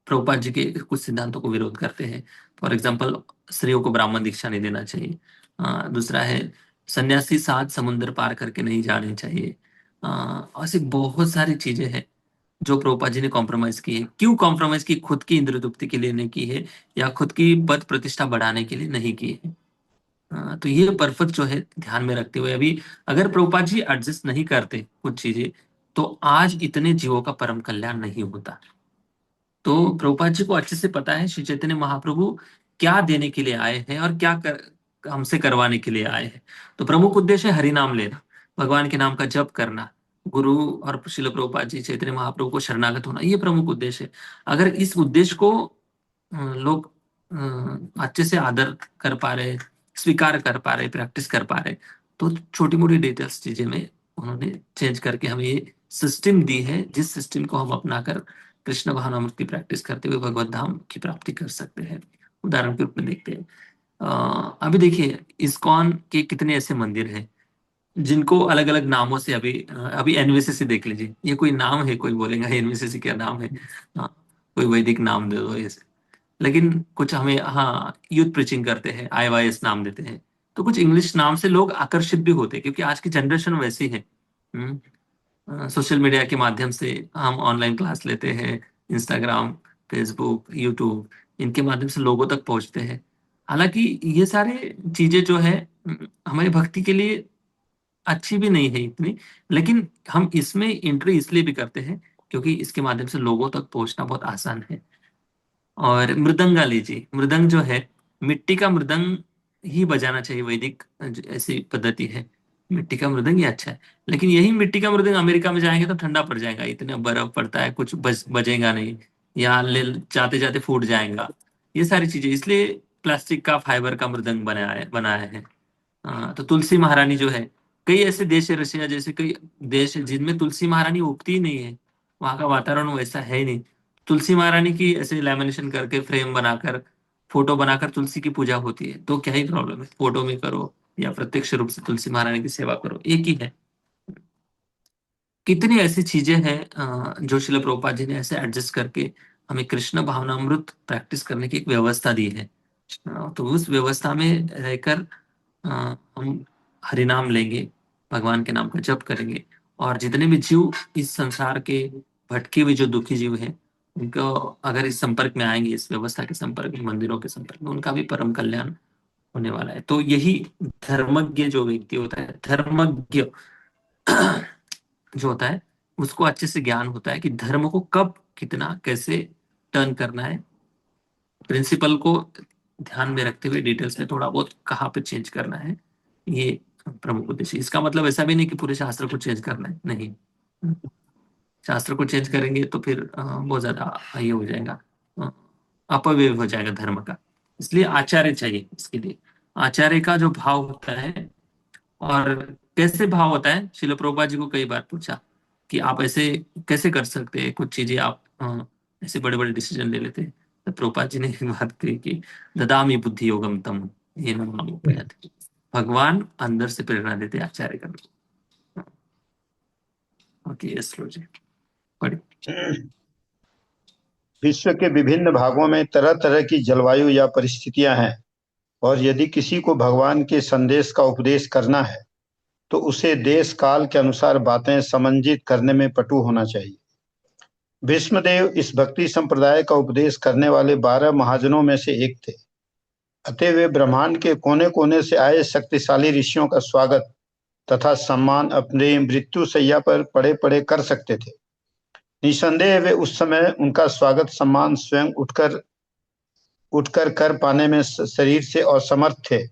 Speaker 1: प्रभुपाद जी के कुछ सिद्धांतों को विरोध करते हैं। फॉर एग्जाम्पल, स्त्रियों को ब्राह्मण दीक्षा नहीं देना चाहिए, दूसरा है सन्यासी 7 समुंदर पार करके नहीं जाने चाहिए। ऐसी बहुत सारी चीजें हैं जो प्रभुपाद जी ने कॉम्प्रोमाइज की है। क्यों कॉम्प्रोमाइज की? खुद की इंद्रिय तृप्ति के लिए नहीं की है, या खुद की पद प्रतिष्ठा बढ़ाने के लिए नहीं की है। तो ये परपज जो है ध्यान में रखते हुए, अभी अगर प्रभुपाद जी एडजस्ट नहीं करते कुछ चीजें, तो आज इतने जीवों का परम कल्याण नहीं होता। तो प्रभुपाद जी को अच्छे से पता है श्री चैतन्य महाप्रभु क्या देने के लिए आए हैं और क्या हमसे करवाने के लिए आए हैं। तो प्रमुख उद्देश्य है हरि नाम लेना, भगवान के नाम का जप करना, गुरु और श्रील प्रभुपाद जी चैतन्य महाप्रभु को शरणागत होना, ये प्रमुख उद्देश्य है। अगर इस उद्देश्य को लोग अच्छे से आदर कर पा रहे, स्वीकार कर पा रहे, प्रैक्टिस कर पा रहे, तो छोटी मोटी डिटेल्स चीजें में उन्होंने चेंज करके हमें ये सिस्टम दी है, जिस सिस्टम को हम अपनाकर कृष्ण भावनामृत की प्रैक्टिस करते हुए भगवत धाम की प्राप्ति कर सकते हैं। उदाहरण के रूप में देखते हैं, अभी देखिए इस्कॉन के कितने ऐसे मंदिर हैं जिनको अलग अलग नामों से, अभी एनवीसीसी देख लीजिए, ये कोई नाम है? कोई बोलेगा एनवीसीसी क्या नाम है? हाँ, कोई वैदिक नाम दे दो ऐसे। लेकिन कुछ हमें, हाँ, यूथ प्रीचिंग करते हैं, आईवाईएस नाम देते हैं। तो कुछ इंग्लिश नाम से लोग आकर्षित भी होते हैं, क्योंकि आज की जनरेशन वैसी है। सोशल मीडिया के माध्यम से हम ऑनलाइन क्लास लेते हैं, इंस्टाग्राम, फेसबुक, यूट्यूब, इनके माध्यम से लोगों तक पहुंचते हैं। हालांकि ये सारे चीजें जो है हमारी भक्ति के लिए अच्छी भी नहीं है इतनी, लेकिन हम इसमें एंट्री इसलिए भी करते हैं क्योंकि इसके माध्यम से लोगों तक पहुंचना बहुत आसान है। और मृदंगा लीजिए, मृदंग जो है, मिट्टी का मृदंग ही बजाना चाहिए, वैदिक ऐसी पद्धति है। मिट्टी का मृदंग ही अच्छा है, लेकिन यही मिट्टी का मृदंग अमेरिका में जाएंगे तो ठंडा पड़ जाएगा, इतना बर्फ पड़ता है, कुछ बजेगा नहीं, या ले जाते जाते फूट जाएगा। ये सारी चीजें, इसलिए प्लास्टिक का, फाइबर का मृदंग बनाया है। तो तुलसी महारानी जो है, कई ऐसे देश है, रशिया जैसे कई देश है जिनमें तुलसी महारानी उगती ही नहीं है, वहां का वातावरण वैसा है ही नहीं। तुलसी महारानी की ऐसे लैमिनेशन करके, फ्रेम बनाकर, फोटो बनाकर तुलसी की पूजा होती है, तो क्या ही प्रॉब्लम है? फोटो में करो या प्रत्यक्ष रूप से तुलसी महारानी की सेवा करो, एक ही है। कितनी ऐसी चीजें हैं जो शिल प्रभुपाद जी ने ऐसे एडजस्ट करके हमें कृष्ण भावनामृत प्रैक्टिस करने की एक व्यवस्था दी है। तो उस व्यवस्था में रहकर हम हरि नाम लेंगे, भगवान के नाम का जप करेंगे, और जितने भी जीव इस संसार के भटके हुए जो दुखी जीव हैं, उनको अगर इस संपर्क में आएंगे, इस व्यवस्था के संपर्क में, मंदिरों के संपर्क में, उनका भी परम कल्याण होने वाला है। तो यही धर्मज्ञ जो व्यक्ति होता है, धर्मज्ञ जो होता है, उसको अच्छे से ज्ञान होता है कि धर्म को कब, कितना, कैसे टर्न करना है, प्रिंसिपल को ध्यान में रखते हुए डिटेल्स में थोड़ा बहुत कहाँ पे चेंज करना है। ये प्रमुख उद्देश्य। इसका मतलब ऐसा भी नहीं कि पूरे शास्त्र को चेंज करना है, नहीं। शास्त्र को चेंज करेंगे तो फिर बहुत ज्यादा ये हो जाएगा, अ, अपव्यय हो जाएगा धर्म का। इसलिए आचार्य चाहिए इसके लिए। आचार्य का जो भाव होता है, और कैसे भाव होता है, शिल प्रभुपाद जी को कई बार पूछा कि आप ऐसे कैसे कर सकते हैं कुछ चीजें, आप ऐसे बड़े बड़े डिसीजन ले लेते हैं। तो प्रभुपाद जी ने एक बात कही कि ददामी बुद्धि योगम तम ये थे। भगवान अंदर से प्रेरणा देते आचार्य करने। ओके, यस जी, पढ़िए।
Speaker 2: विश्व के विभिन्न भागों में तरह तरह की जलवायु या परिस्थितियां हैं, और यदि किसी को भगवान के संदेश का उपदेश करना है तो उसे देश काल के अनुसार बातें समंजित करने में पटु होना चाहिए। भीष्मदेव इस भक्ति संप्रदाय का उपदेश करने वाले 12 महाजनों में से एक थे। अतः वे ब्रह्मांड के कोने कोने से आए शक्तिशाली ऋषियों का स्वागत तथा सम्मान अपने मृत्यु शैया पर पड़े पड़े कर सकते थे। निसंदेह वे उस समय उनका स्वागत सम्मान स्वयं उठकर उठकर कर पाने में शरीर से असमर्थ थे,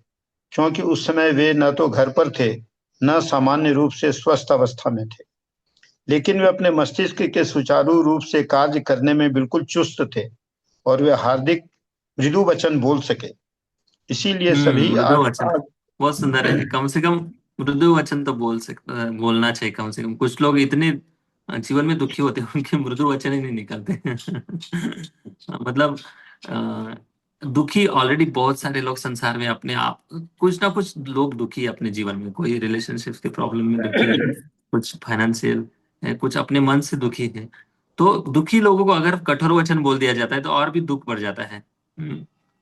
Speaker 2: क्योंकि उस समय वे न तो घर पर थे, न सामान्य रूप से स्वस्थ अवस्था में थे। लेकिन वे अपने मस्तिष्क के सुचारू रूप से कार्य करने में बिल्कुल चुस्त थे, और वे हार्दिक मृदु वचन बोल सके। इसीलिए सभी
Speaker 1: मृदु वचन बहुत सुंदर है। कम से कम मृदु वचन तो बोलना चाहिए कम से कम। कुछ लोग इतने जीवन में दुखी होते हैं, उनके मृदु वचन ही नहीं निकलते। मतलब दुखी ऑलरेडी बहुत सारे लोग संसार में, अपने आप कुछ ना कुछ लोग दुखी है अपने जीवन में, कोई रिलेशनशिप के प्रॉब्लम में दुखी है, कुछ फाइनेंशियल है, कुछ अपने मन से दुखी है। तो दुखी लोगों को अगर कठोर वचन बोल दिया जाता है तो और भी दुख बढ़ जाता है।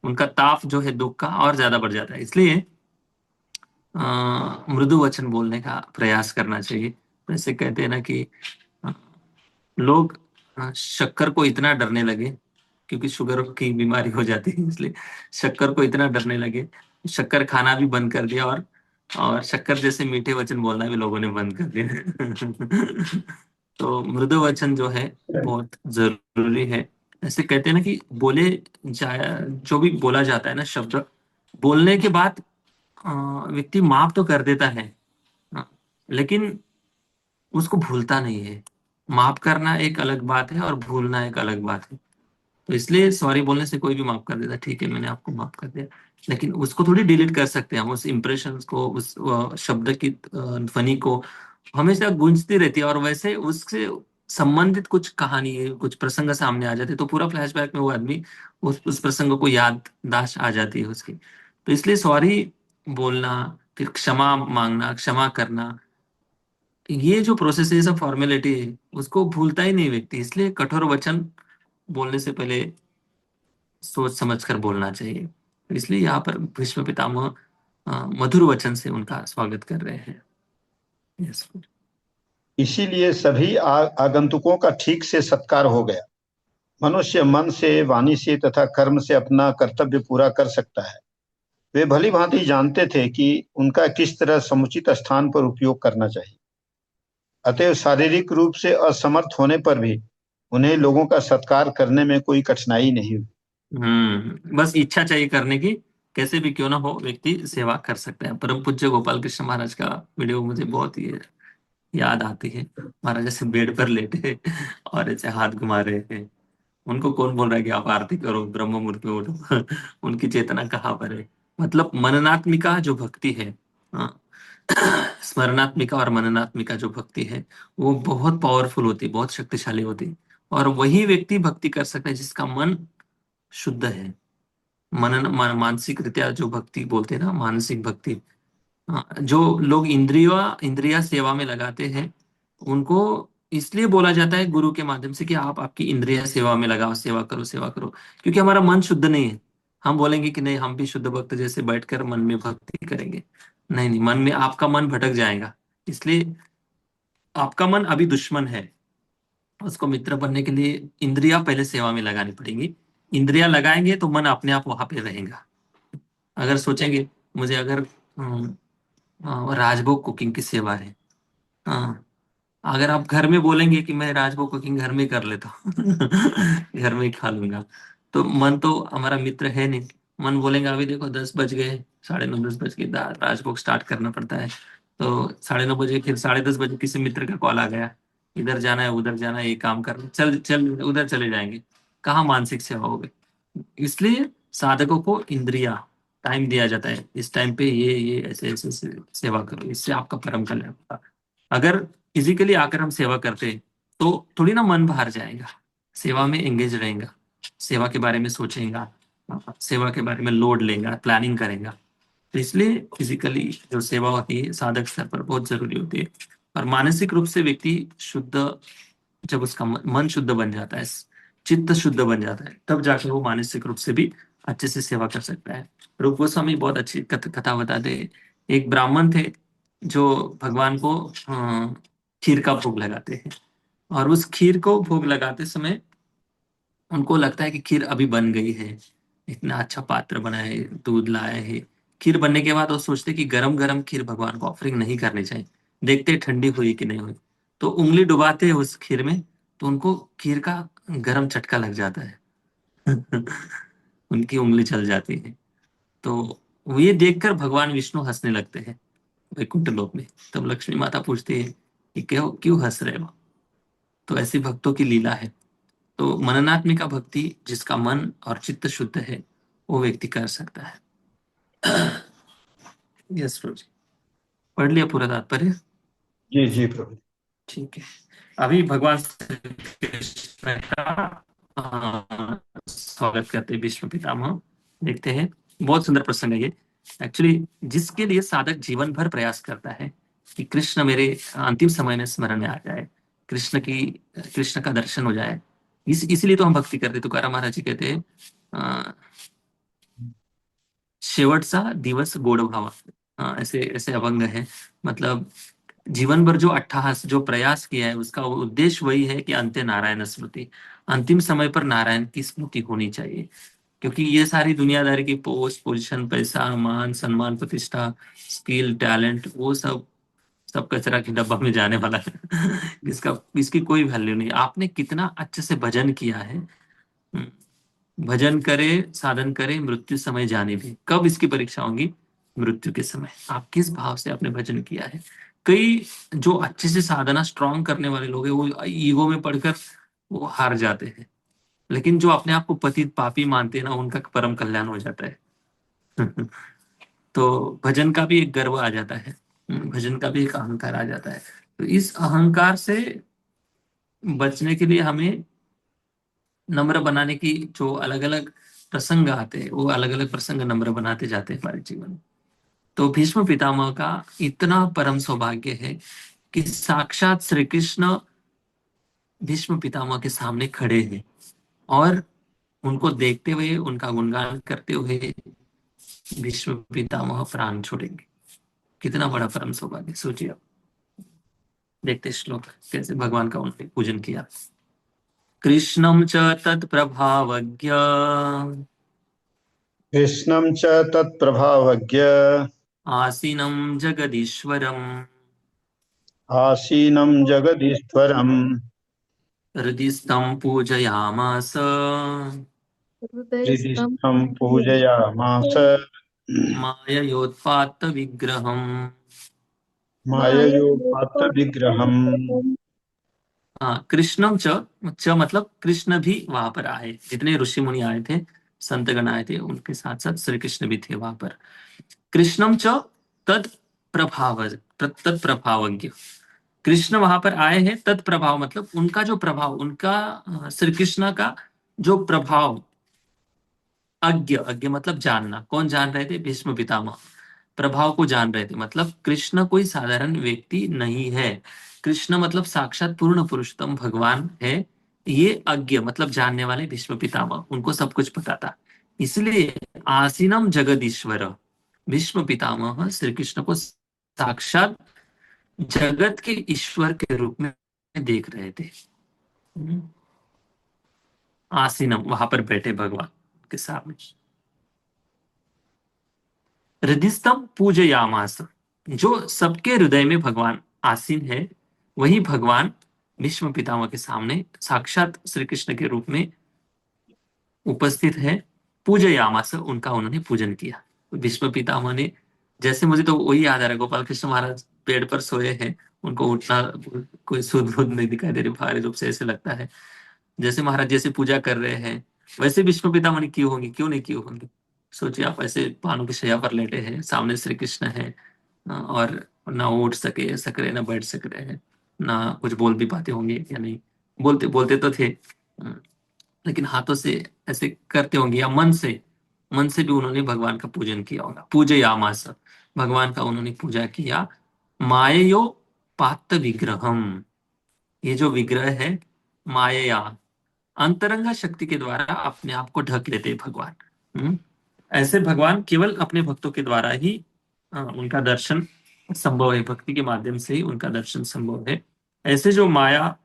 Speaker 1: उनका ताप जो है दुख का और ज्यादा बढ़ जाता है। इसलिए मृदु वचन बोलने का प्रयास करना चाहिए। जैसे कहते हैं ना कि अ, लोग शक्कर को इतना डरने लगे, क्योंकि शुगर की बीमारी हो जाती है, इसलिए शक्कर को इतना डरने लगे, शक्कर खाना भी बंद कर दिया, और शक्कर जैसे मीठे वचन बोलना भी लोगों ने बंद कर दिया। तो मृदु वचन जो है बहुत जरूरी है। ऐसे कहते हैं ना कि बोले जाया जो भी बोला जाता है ना शब्द, बोलने के बाद अ, व्यक्ति माफ तो कर देता है, लेकिन उसको भूलता नहीं है। माफ करना एक अलग बात है और भूलना एक अलग बात है। तो इसलिए सॉरी बोलने से कोई भी माफ कर देता है, ठीक है मैंने आपको माफ कर दिया, लेकिन उसको थोड़ी डिलीट कर सकते हैं हम। उस इम्प्रेशन को, उस शब्द की ध्वनि को हमेशा गूंजती रहती है, और वैसे उससे संबंधित कुछ कहानी, कुछ प्रसंग सामने आ जाते, तो पूरा फ्लैशबैक में वो आदमी उस प्रसंग को याददाश्त आ जाती है उसकी। तो इसलिए सॉरी बोलना, फिर क्षमा मांगना, क्षमा करना, ये जो प्रोसेस है, ये सब फॉर्मेलिटी है, उसको भूलता ही नहीं व्यक्ति। इसलिए कठोर वचन बोलने से पहले सोच समझ कर बोलना चाहिए। इसलिए यहाँ पर भीष्म पितामह मधुर वचन से उनका स्वागत कर रहे हैं। यस।
Speaker 2: इसीलिए सभी आगंतुकों का ठीक से सत्कार हो गया। मनुष्य मन से, वाणी से तथा कर्म से अपना कर्तव्य पूरा कर सकता है। वे भली भांति जानते थे कि उनका किस तरह समुचित स्थान पर उपयोग करना चाहिए। अतएव शारीरिक रूप से असमर्थ होने पर भी उन्हें लोगों का सत्कार करने में कोई कठिनाई नहीं हुई।
Speaker 1: बस इच्छा चाहिए करने की, कैसे भी क्यों ना हो व्यक्ति सेवा कर सकता है। परम पूज्य गोपाल कृष्ण महाराज का वीडियो मुझे बहुत ही याद आती है। महाराज ऐसे बेड पर लेटे और ऐसे हाथ घुमा रहे हैं, उनको कौन बोल रहा है कि आप आरती करो, ब्रह्म मुहूर्त में उठो। उनकी चेतना कहाँ पर है? मतलब मननात्मिका जो भक्ति है, हाँ, स्मरणात्मिका और मननात्मिका जो भक्ति है, वो बहुत पावरफुल होती है, बहुत शक्तिशाली होती है। और वही व्यक्ति भक्ति कर सकता है जिसका मन शुद्ध है। मानसिक रीत्या जो भक्ति बोलते हैं ना, मानसिक भक्ति, हाँ, जो लोग इंद्रिया सेवा में लगाते हैं, उनको इसलिए बोला जाता है गुरु के माध्यम से कि आप आपकी इंद्रिय सेवा में लगाओ, सेवा करो, सेवा करो, क्योंकि हमारा मन शुद्ध नहीं है। हम बोलेंगे कि नहीं, हम भी शुद्ध भक्त जैसे बैठकर मन में भक्ति करेंगे। नहीं नहीं, मन में आपका मन भटक जाएगा। इसलिए आपका मन अभी दुश्मन है, उसको मित्र बनने के लिए इंद्रिया पहले सेवा में लगानी पड़ेगी। इंद्रिया लगाएंगे तो मन अपने आप वहां पे रहेगा। अगर सोचेंगे मुझे अगर राजभोग कुकिंग की सेवा है, हाँ, अगर आप घर में बोलेंगे कि मैं राजभोग कुकिंग घर में कर लेता हूँ, घर में ही खा लूंगा, तो मन तो हमारा मित्र है नहीं। मन बोलेगा अभी देखो 10 बज गए, 9:30 10 बज के, राजभोग स्टार्ट करना पड़ता है। तो 9:30 बजे, फिर 10:30 बजे किसी मित्र का कॉल आ गया, इधर जाना है, उधर जाना है, ये काम करना, चल चल उधर चले जाएंगे। कहाँ मानसिक सेवा हो गई? इसलिए साधकों को इंद्रिया टाइम दिया जाता है, इस टाइम पे ये ऐसे ऐसे सेवा करो, इससे आपका परम कल्याण होगा। अगर फिजिकली आकर हम सेवा करते हैं, तो थोड़ी ना मन बाहर जाएगा, सेवा में एंगेज रहेगा, सेवा के बारे में सोचेगा, सेवा के बारे में लोड लेगा, प्लानिंग करेगा। तो इसलिए फिजिकली जो सेवा होती है साधक स्तर पर बहुत जरूरी होती है। और मानसिक रूप से व्यक्ति शुद्ध, जब उसका मन शुद्ध बन जाता है, चित्त शुद्ध बन जाता है, तब जाकर वो मानसिक रूप से भी अच्छे से सेवा कर सकता है। रूप गोस्वामी बहुत अच्छी कथा बताते हैं। एक ब्राह्मण थे जो भगवान को खीर का भोग लगाते हैं, और उस खीर को भोग लगाते समय उनको लगता है कि खीर अभी बन गई है, इतना अच्छा पात्र बना है, दूध लाया है। खीर बनने के बाद वो सोचते कि गरम गरम खीर भगवान को ऑफरिंग नहीं करनी चाहिए, देखते ठंडी हुई कि नहीं हुई। तो उंगली डुबाते हैं उस खीर में, तो उनको खीर का गरम चटका लग जाता है। उनकी उंगली चल जाती है। तो वो ये देखकर भगवान विष्णु हंसने लगते हैं वैकुंठ लोक में। तब लक्ष्मी माता पूछती है कि क्यों क्यों हंस रहे हो? तो ऐसी भक्तों की लीला है। तो मननात्मिका भक्ति जिसका मन और चित्त शुद्ध है, वो व्यक्ति कर सकता है। यस प्रभु जी, पढ़ लिया पूरा तात्पर्य?
Speaker 2: जी जी प्रभु।
Speaker 1: ठीक है। अभी भगवान श्री कृष्ण का स्वागत करते हैं भीष्म पितामह। देखते हैं, बहुत सुंदर प्रसंग है ये। एक्चुअली जिसके लिए साधक जीवन भर प्रयास करता है कि कृष्ण मेरे अंतिम समय में स्मरण में आ जाए, कृष्ण का दर्शन हो जाए, इसीलिए तो हम भक्ति करते। तुकाराम महाराज जी कहते हैं शेवटचा दिवस गोड व्हावा, हाँ, ऐसे ऐसे अभंग है। मतलब जीवन भर जो अट्टहास, जो प्रयास किया है, उसका उद्देश्य वही है कि अंत्य नारायण स्मृति, अंतिम समय पर नारायण की स्मृति होनी चाहिए। क्योंकि ये सारी दुनियादारी की पोस्ट पोजीशन, पैसा, मान सम्मान, प्रतिष्ठा, स्किल, टैलेंट, वो सब सब कचरा के डब्बा में जाने वाला है। इसका इसकी कोई वैल्यू नहीं। आपने कितना अच्छे से भजन किया है। भजन करे, साधन करे, मृत्यु समय जाने भी। कब इसकी परीक्षा होगी? मृत्यु के समय। आप किस भाव से आपने भजन किया है। कई जो अच्छे से साधना स्ट्रांग करने वाले लोग हैं, वो ईगो में पड़कर वो हार जाते हैं। लेकिन जो अपने आप को पतित पापी मानते हैं ना, उनका परम कल्याण हो जाता है। तो भजन का भी एक गर्व आ जाता है। भजन का भी एक अहंकार आ जाता है। तो इस अहंकार से बचने के लिए हमें नम्र बनाने की, जो अलग अलग प्रसंग आते हैं, वो अलग अलग प्रसंग नम्र बनाते जाते हैं हमारे जीवन में। तो भीष्म पितामह का इतना परम सौभाग्य है कि साक्षात श्री कृष्ण भीष्म पितामह के सामने खड़े हैं, और उनको देखते हुए, उनका गुणगान करते हुए भीष्म पितामह प्राण छोड़ेंगे। कितना बड़ा परम सौभाग्य, सोचिए आप। देखते श्लोक कैसे भगवान का उन्होंने पूजन किया। कृष्णं च तत्प्रभावज्ञ
Speaker 2: कृष्णं च तत्प्रभावज्ञ
Speaker 1: आसीनं जगदीश्वरम्
Speaker 2: आसीनं जगदीश्वरम्
Speaker 1: हृदि स्तं पूजयामास
Speaker 3: हृदयस्थं
Speaker 2: हृदिस्थं पूजयामास
Speaker 1: माययोत्पात्तविग्रहम्।
Speaker 2: माययोपात्तविग्रहम्।
Speaker 1: हाँ, कृष्णम च मतलब कृष्ण भी वहां पर आए। जितने ऋषि मुनि आए थे, संतगण आए थे, उनके साथ साथ श्री कृष्ण भी थे वहां पर। कृष्णम च तद प्रभाव, तत्प्रभावज्ञ। कृष्ण वहां पर आए हैं, तत्प्रभाव मतलब उनका जो प्रभाव, उनका श्री कृष्ण का जो प्रभाव। अज्ञ, अज्ञ मतलब जानना। कौन जान रहे थे? भीष्म पितामह प्रभाव को जान रहे थे। मतलब कृष्ण कोई साधारण व्यक्ति नहीं है। कृष्ण मतलब साक्षात पूर्ण पुरुषोत्तम भगवान है। ये अज्ञ मतलब जानने वाले भीष्म पितामह, उनको सब कुछ पता था। इसलिए आसीनम जगदीश्वर, भीष्म पितामह श्री कृष्ण को साक्षात जगत के ईश्वर के रूप में देख रहे थे। आसीनम, वहां पर बैठे भगवान के सामने। हृदयस्थम पूजयामास, जो सबके हृदय में भगवान आसीन है, वही भगवान भीष्म पितामह के सामने साक्षात श्री कृष्ण के रूप में उपस्थित है। पूजयामास, उनका उन्होंने पूजन किया। भीष्म पितामह ने, जैसे मुझे तो वही याद आ रहा है, गोपाल कृष्ण महाराज पेड़ पर सोए हैं, उनको उठना कोई सुध बुध नहीं दिखाई दे रही, भारी रूप से ऐसे लगता है जैसे महाराज जैसे पूजा कर रहे हैं, वैसे भीष्म पितामह ने की होंगी, क्यों नहीं की होंगी। सोचिए आप, ऐसे पानों की शैया पर लेटे हैं, सामने श्री कृष्ण है, और ना वो उठ सक रहे, ना बैठ सक रहे हैं, ना कुछ बोल भी पाते होंगे या नहीं। बोलते बोलते तो थे, लेकिन हाथों से ऐसे करते होंगे, या मन से भी उन्होंने भगवान का पूजन किया होगा। पूजयामास, भगवान का उन्होंने पूजा किया। माययो पात विग्रहम, ये जो विग्रह है, माया अंतरंगा शक्ति के द्वारा अपने आप को ढक लेते हैं भगवान। ऐसे भगवान केवल अपने भक्तों के द्वारा ही उनका दर्शन संभव है। भक्ति के माध्यम से ही उनका दर्शन संभव है। ऐसे जो माया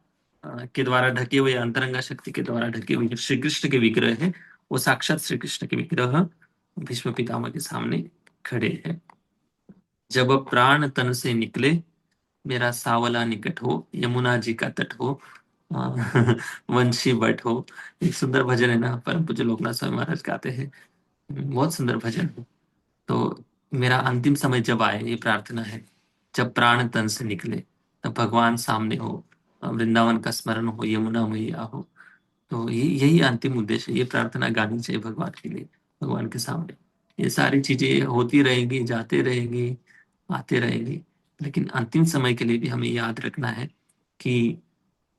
Speaker 1: के द्वारा ढके हुए, अंतरंगा शक्ति के द्वारा ढके हुए जो श्री कृष्ण के विग्रह है, वो साक्षात श्री कृष्ण के विग्रह भीष्म पितामह के सामने खड़े हैं। जब प्राण तन से निकले, मेरा सावला निकट हो, यमुना जी का तट हो, वंशी बट हो। एक सुंदर भजन है ना, परम पूज्य लोकनाथ स्वामी महाराज गाते हैं। बहुत सुंदर भजन है। तो मेरा अंतिम समय जब आए, ये प्रार्थना है। जब प्राण तन से निकले, तब भगवान सामने हो, वृंदावन का स्मरण हो, यमुना मैया हो। तो ये यही अंतिम उद्देश्य है। ये प्रार्थना गानी चाहिए भगवान के लिए, भगवान के सामने। ये सारी चीजें होती रहेंगी, जाते रहेंगी, आते रहेंगी, लेकिन अंतिम समय के लिए भी हमें याद रखना है कि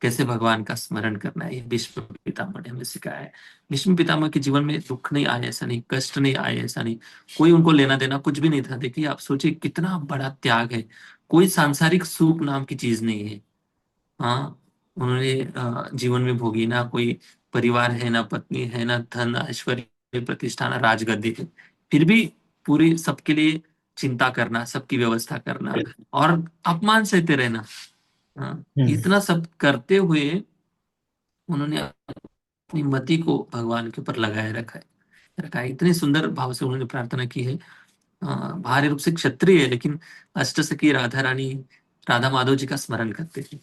Speaker 1: कैसे भगवान का स्मरण करना है। ये भीष्म पितामह ने हमें सिखाया है। भीष्म पितामह के जीवन में दुख नहीं आए ऐसा नहीं, कष्ट नहीं आए ऐसा नहीं, कोई उनको लेना देना कुछ भी नहीं था। देखिए आप सोचिए, कितना बड़ा त्याग है। कोई सांसारिक सुख नाम की चीज नहीं है। हाँ, उन्होंने जीवन में भोगी ना कोई परिवार है, ना पत्नी है, ना धन ऐश्वर्य प्रतिष्ठा, ना राजगद्दी है। फिर भी पूरी सबके लिए चिंता करना, सबकी व्यवस्था करना और अपमान सहते रहना। हाँ, इतना सब करते हुए उन्होंने अपनी मति को भगवान के ऊपर लगाए रखा है। इतने सुंदर भाव से उन्होंने प्रार्थना की है। बाहरी रूप से क्षत्रिय है, लेकिन अष्टसखी राधा रानी, राधा माधव जी का स्मरण करते थे।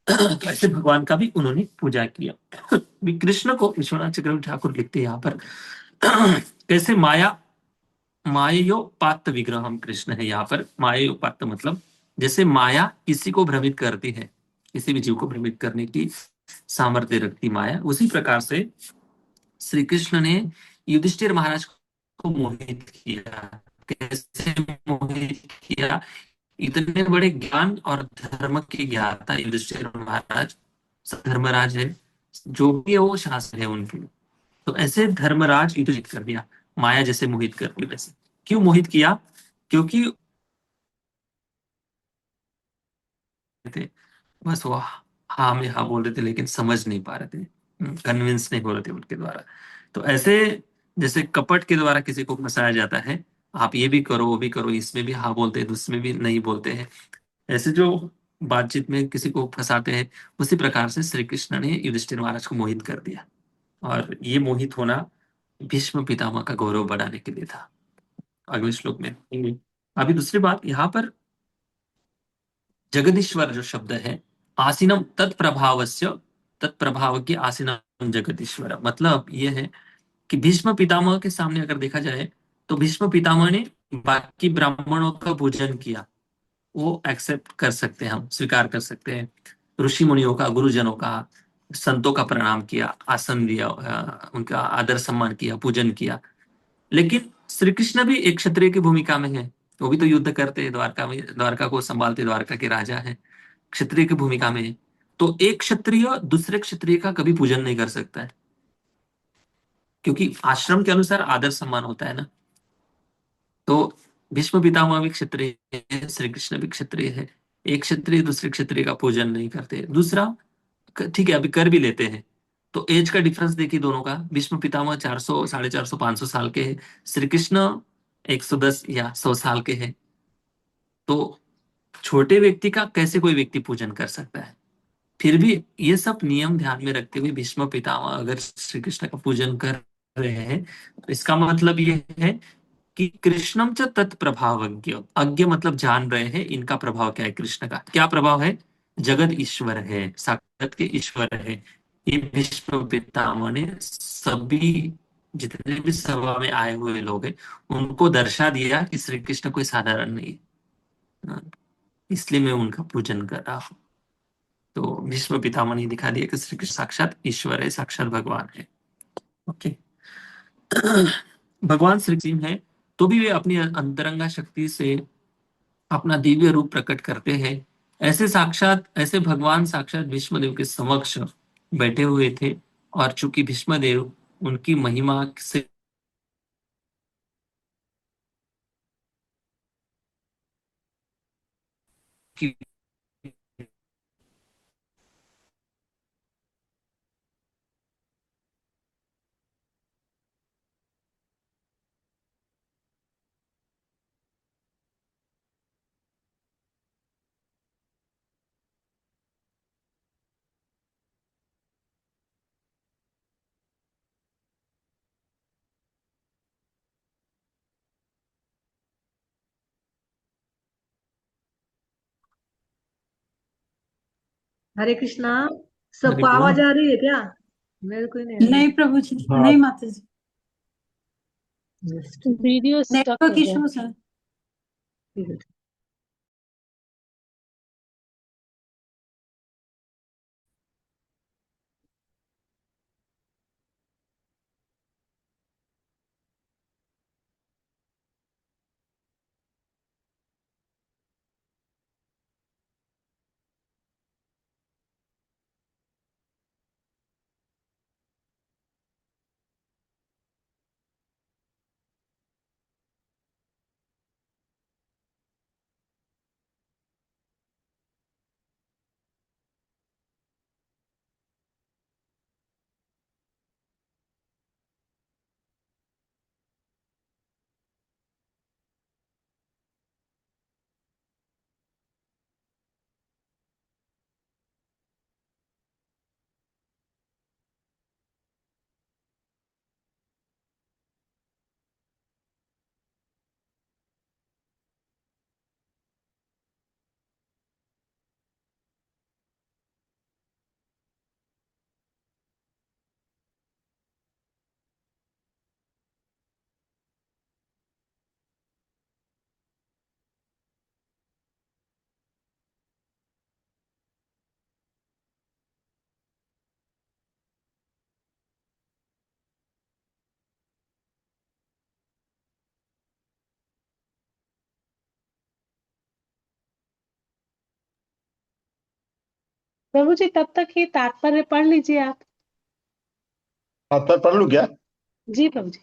Speaker 1: तो ऐसे भगवान का भी उन्होंने पूजा किया। भी कृष्ण को विश्वनाथ चक्रवर्ती ठाकुर लिखते हैं यहाँ पर कैसे मायोपात विग्रह हम कृष्ण है। यहाँ पर मायोपात मतलब जैसे माया किसी को भ्रमित करती है, किसी भी जीव को भ्रमित करने की सामर्थ्य रखती माया, उसी प्रकार से श्री कृष्ण ने युधिष्ठिर महाराज को मोहित किया। कैसे मोहित किया? इतने बड़े ज्ञान और धर्म के ज्ञाता युधिष्ठिर महाराज, धर्मराज है, जो भी है वो शास्त्र है उनके। तो ऐसे धर्मराज युधिष्ठिर कर दिया, माया जैसे मोहित कर दिया। वैसे क्यों मोहित किया? क्योंकि थे बस वो हाँ में हाँ बोल रहे थे, लेकिन समझ नहीं पा रहे थे, कन्विंस नहीं हो रहे थे उनके द्वारा। तो ऐसे जैसे कपट के द्वारा किसी को फंसाया जाता है, आप ये भी करो वो भी करो, इसमें भी हाँ बोलते हैं दूसरे में भी नहीं बोलते हैं, ऐसे जो बातचीत में किसी को फंसाते हैं, उसी प्रकार से श्री कृष्ण ने युधिष्ठिर महाराज को मोहित कर दिया। और ये मोहित होना भीष्म पितामह का गौरव बढ़ाने के लिए था। अगले श्लोक में अभी दूसरी बात यहाँ पर जगदीश्वर जो शब्द है, आसीनम तत्प्रभावस्य, तत्प्रभाव की आसीनम जगदीश्वर, मतलब ये है कि भीष्म पितामह के सामने अगर देखा जाए तो भीष्म पितामह ने बाकी ब्राह्मणों का पूजन किया, वो एक्सेप्ट कर सकते हैं, हम स्वीकार कर सकते हैं। ऋषि मुनियों का, गुरुजनों का, संतों का प्रणाम किया, आसन दिया, उनका आदर सम्मान किया, पूजन किया। लेकिन श्री कृष्ण भी एक क्षत्रिय की भूमिका में है, वो भी तो युद्ध करते हैं द्वारका में, द्वारका को संभालते, द्वारका के राजा है, क्षत्रिय की भूमिका में है। तो एक क्षत्रिय दूसरे क्षत्रिय का कभी पूजन नहीं कर सकता है, क्योंकि आश्रम के अनुसार आदर सम्मान होता है ना। तो भीष्म पितामह भी क्षत्रिय है, श्री कृष्ण भी क्षत्रिय है। एक क्षत्रिय दूसरे क्षत्रिय का पूजन नहीं करते। दूसरा, ठीक है अभी कर भी लेते हैं, तो एज का डिफरेंस देखिए दोनों का। भीष्म पितामह 400, 450, 500 साल के हैं, श्री कृष्ण 110 या 100 साल के हैं। तो छोटे व्यक्ति का कैसे कोई व्यक्ति पूजन कर सकता है? फिर भी ये सब नियम ध्यान में रखते हुए भीष्म पितामह अगर श्री कृष्ण का पूजन कर रहे हैं, तो इसका मतलब ये है कि कृष्णम च तत्प्रभावज्ञ, अज्ञ मतलब जान रहे हैं इनका प्रभाव क्या है, कृष्ण का क्या प्रभाव है, जगत ईश्वर है, साक्षात के ईश्वर है। ये भीष्म पितामह ने सभी, जितने भी सभा में आए हुए लोग हैं, उनको दर्शा दिया कि श्री कृष्ण कोई साधारण नहीं है, इसलिए मैं उनका पूजन कर रहा हूँ। तो भीष्म पितामह ने दिखा दिया कि श्री कृष्ण साक्षात ईश्वर है, साक्षात भगवान है। ओके। भगवान श्री कृष्ण है, तो भी वे अपनी अंतरंगा शक्ति से अपना दिव्य रूप प्रकट करते हैं। ऐसे साक्षात, ऐसे भगवान साक्षात भीष्मदेव के समक्ष बैठे हुए थे। और चूंकि भीष्मदेव उनकी महिमा से की
Speaker 4: हरे कृष्णा।
Speaker 1: हरि
Speaker 4: सबको
Speaker 1: बोल।
Speaker 4: आवाज आ रही है क्या? मेरे को नहीं आ रही।
Speaker 5: नहीं प्रभु जी,
Speaker 2: हाँ।
Speaker 5: नहीं माता जी,
Speaker 4: Yes, ठीक
Speaker 3: वीडियो स्टक
Speaker 5: नेटवर्क
Speaker 3: हो गया।
Speaker 5: इश्यूज है।
Speaker 4: है।
Speaker 5: प्रभु जी तब तक ही तात्पर्य पढ़ लीजिए आप।
Speaker 2: तात्पर्य पढ़ लूं क्या?
Speaker 5: जी प्रभु जी,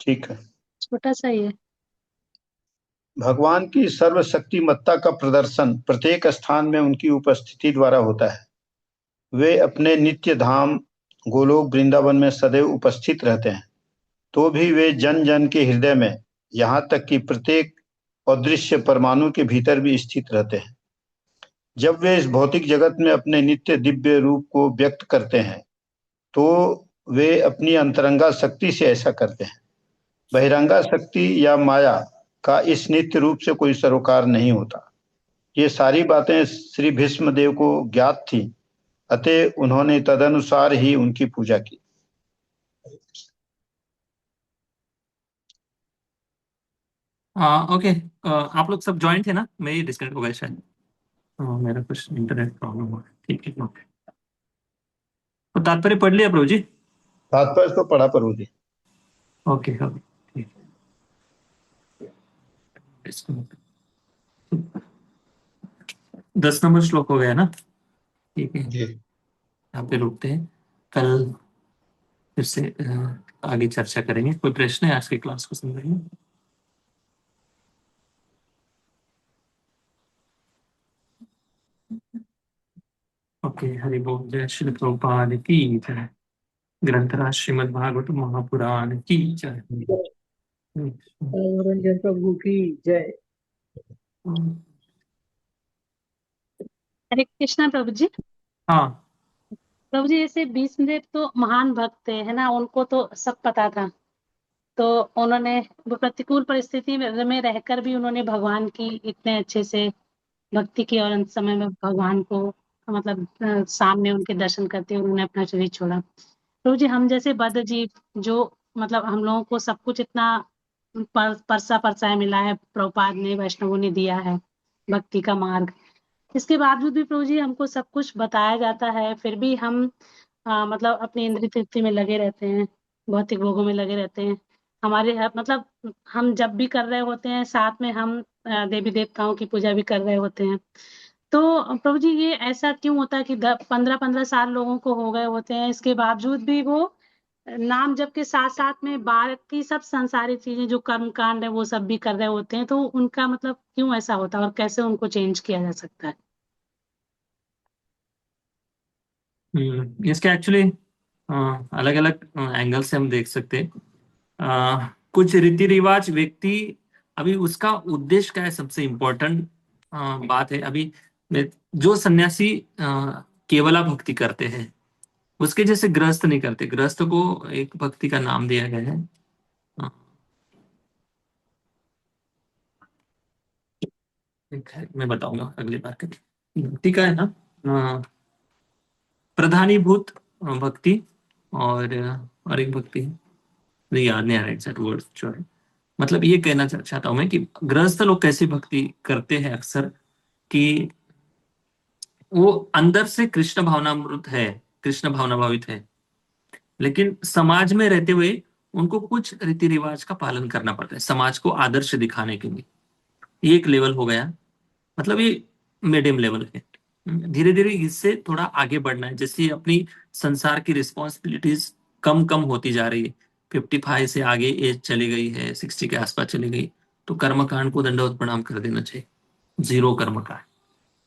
Speaker 2: ठीक है।
Speaker 5: छोटा सा ही है।
Speaker 2: भगवान की सर्वशक्तिमत्ता का प्रदर्शन प्रत्येक स्थान में उनकी उपस्थिति द्वारा होता है। वे अपने नित्य धाम गोलोक वृंदावन में सदैव उपस्थित रहते हैं, तो भी वे जन जन के हृदय में, यहाँ तक कि प्रत्येक अदृश्य परमाणु के भीतर भी स्थित रहते हैं। जब वे इस भौतिक जगत में अपने नित्य दिव्य रूप को व्यक्त करते हैं, तो वे अपनी अंतरंगा शक्ति से ऐसा करते हैं। बहिरंगा शक्ति या माया का इस नित्य रूप से कोई सरोकार नहीं होता। ये सारी बातें श्री भीष्मदेव को ज्ञात थी, अतः उन्होंने तदनुसार ही उनकी पूजा की।
Speaker 1: ओके, आप लोग सब ज्वाइन थे ना? मैं ही डिस्कनेक्ट हो गया शायद। मेरा कुछ इंटरनेट प्रॉब्लम हुआ। ठीक है, ओके। तो तात्पर्य पढ़ लिया प्रभु जी?
Speaker 2: तात्पर्य तो पढ़ा प्रभु जी।
Speaker 1: ओके ओके, ठीक है। 10 नंबर श्लोक हो गया ना? ठीक है,
Speaker 2: जी।
Speaker 1: यहाँ पे रुकते हैं। कल फिर से आगे चर्चा करेंगे। कोई प्रश्न है आज की क्लास को समझेंगे? ओके, हरि बोल। जय श्री प्रभुपाद की जय। ग्रंथराज श्रीमद् भागवत महापुराण की जय।
Speaker 4: मनोरंजन प्रभु की जय।
Speaker 5: हरे कृष्णा प्रभु जी।
Speaker 1: हाँ,
Speaker 5: प्रभु जी जैसे भीष्मदेव तो महान भक्त थे, है ना, उनको तो सब पता था। तो उन्होंने वो प्रतिकूल परिस्थिति में रहकर भी उन्होंने भगवान की इतने अच्छे से भक्ति की, और अंत समय में भगवान को मतलब सामने उनके दर्शन करते हुए उन्होंने अपना शरीर छोड़ा। प्रभु जी हम जैसे बद्ध जीव जो मतलब हम लोगों को सब कुछ इतना परसा परसाया मिला है, प्रभुपाद ने, वैष्णवों ने दिया है भक्ति का मार्ग, इसके बावजूद भी प्रभु जी हमको सब कुछ बताया जाता है, फिर भी हम मतलब अपनी इंद्रिय तृप्ति में लगे रहते हैं, भौतिक भोगों में लगे रहते हैं। हमारे मतलब हम जब भी कर रहे होते हैं साथ में हम देवी देवताओं की पूजा भी कर रहे होते हैं। तो प्रभु जी ये ऐसा क्यों होता है कि 15-15 साल लोगों को हो गए होते हैं, इसके बावजूद भी वो नाम जप के साथ साथ में बाकी सब सांसारिक चीजें जो कर्म कांड है वो सब भी कर रहे होते हैं, तो उनका मतलब क्यों ऐसा होता है और कैसे उनको चेंज किया जा सकता है?
Speaker 1: इसके एक्चुअली अलग अलग एंगल से हम देख सकते हैं। कुछ रीति रिवाज व्यक्ति, अभी उसका उद्देश्य क्या है सबसे इम्पोर्टेंट बात है। अभी जो सन्यासी केवला भक्ति करते हैं उसके जैसे गृहस्थ नहीं करते। गृहस्थ को एक भक्ति का नाम दिया गया है, मैं बताऊंगा अगली बार कभी। भक्ति का है ना प्रधानीभूत भक्ति, और एक भक्ति है, मुझे याद नहीं आ रहा एग्जैक्ट वर्ड जो है। मतलब ये कहना चाहता हूं मैं कि गृहस्थ लोग कैसी भक्ति करते हैं अक्सर कि वो अंदर से कृष्ण भावनामृत है, कृष्ण भावना भावित है, लेकिन समाज में रहते हुए उनको कुछ रीति रिवाज का पालन करना पड़ता है समाज को आदर्श दिखाने के लिए। ये एक लेवल हो गया, मतलब ये मीडियम लेवल है। धीरे धीरे इससे थोड़ा आगे बढ़ना है। जैसे अपनी संसार की रिस्पॉन्सिबिलिटीज कम कम होती जा रही है, 55 से आगे एज चली गई है, 60 के आसपास चली गई, तो कर्मकांड को दंडवत प्रणाम कर देना चाहिए। जीरो कर्मकांड,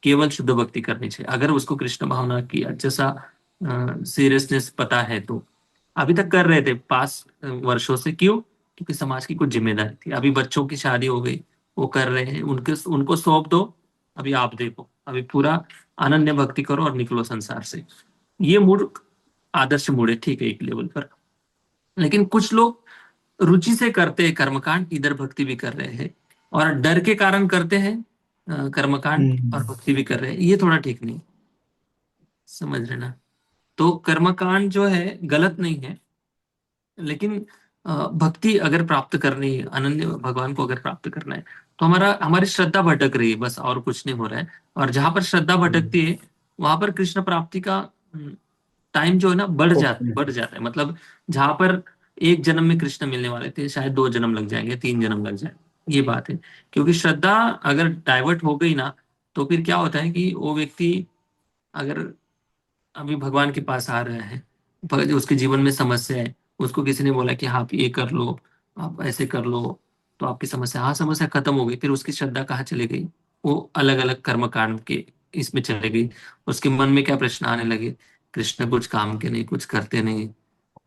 Speaker 1: केवल शुद्ध भक्ति करनी चाहिए अगर उसको कृष्ण भावना की अच्छा सा सीरियसनेस पता है तो। अभी तक कर रहे थे पास वर्षों से, क्यों? क्योंकि समाज की कुछ जिम्मेदारी थी। अभी बच्चों की शादी हो गई, वो कर रहे हैं, उनको सौंप दो, अभी आप देखो, अभी पूरा अनन्य भक्ति करो और निकलो संसार से। ये मूड आदर्श मूड है, ठीक है, एक लेवल पर। लेकिन कुछ लोग रुचि से करते हैं कर्मकांड, इधर भक्ति भी कर रहे हैं, और डर के कारण करते हैं कर्मकांड और भक्ति भी कर रहे हैं। ये थोड़ा ठीक नहीं, समझ रहे ना? तो कर्मकांड जो है गलत नहीं है, लेकिन भक्ति अगर प्राप्त करनी है, अनन्य भगवान को अगर प्राप्त करना है, तो हमारी श्रद्धा भटक रही है, बस, और कुछ नहीं हो रहा है। और जहां पर श्रद्धा भटकती है वहां पर कृष्ण प्राप्ति का टाइम जो है ना बढ़ जाता है। मतलब जहां पर एक जन्म में कृष्ण मिलने वाले थे, शायद 2 जन्म लग जाएंगे, 3 जन्म लग जाएंगे। ये बात है, क्योंकि श्रद्धा अगर डाइवर्ट हो गई ना, तो फिर क्या होता है कि वो व्यक्ति अगर अभी भगवान के पास आ रहा है, उसके जीवन में समस्या है, उसको किसी ने बोला कि हाँ आप ये कर लो, आप ऐसे कर लो, तो आपकी समस्या, हाँ समस्या खत्म हो गई, फिर उसकी श्रद्धा कहाँ चली गई? वो अलग अलग कर्म कांड के इसमें चले गई। उसके मन में क्या प्रश्न आने लगे? कृष्ण कुछ काम के नहीं, कुछ करते नहीं,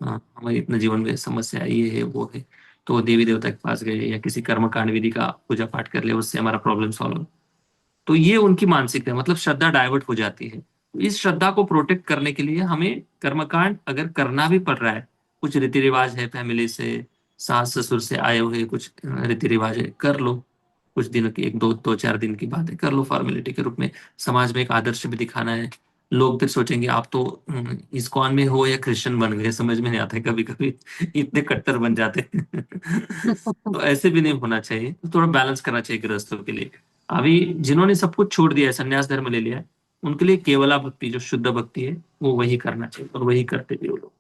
Speaker 1: हाँ, हमारे इतना जीवन में समस्या है, ये है वो है, तो वो देवी देवता के पास गए या किसी कर्म कांड विधि का पूजा पाठ कर ले, उससे हमारा प्रॉब्लम सॉल्व। तो ये उनकी मानसिकता है, मतलब श्रद्धा डाइवर्ट हो जाती है। तो इस श्रद्धा को प्रोटेक्ट करने के लिए हमें कर्मकांड अगर करना भी पड़ रहा है, कुछ रीति रिवाज है फैमिली से, सास ससुर से आए हुए कुछ रीति रिवाज है, कर लो। कुछ दिनों की, एक दो दो चार दिन की बात है, कर लो फॉर्मेलिटी के रूप में। समाज में एक आदर्श भी दिखाना है। लोग फिर सोचेंगे आप तो इस्कॉन में हो या क्रिश्चियन बन गए, समझ में नहीं आता है कभी कभी इतने कट्टर बन जाते हैं। तो ऐसे भी नहीं होना चाहिए, तो थोड़ा बैलेंस करना चाहिए गृहस्थों के लिए। अभी जिन्होंने सब कुछ छोड़ दिया है, संन्यास धर्म ले लिया है, उनके लिए केवला भक्ति, जो शुद्ध भक्ति है, वो वही करना चाहिए, और वही करते भी वो लोग।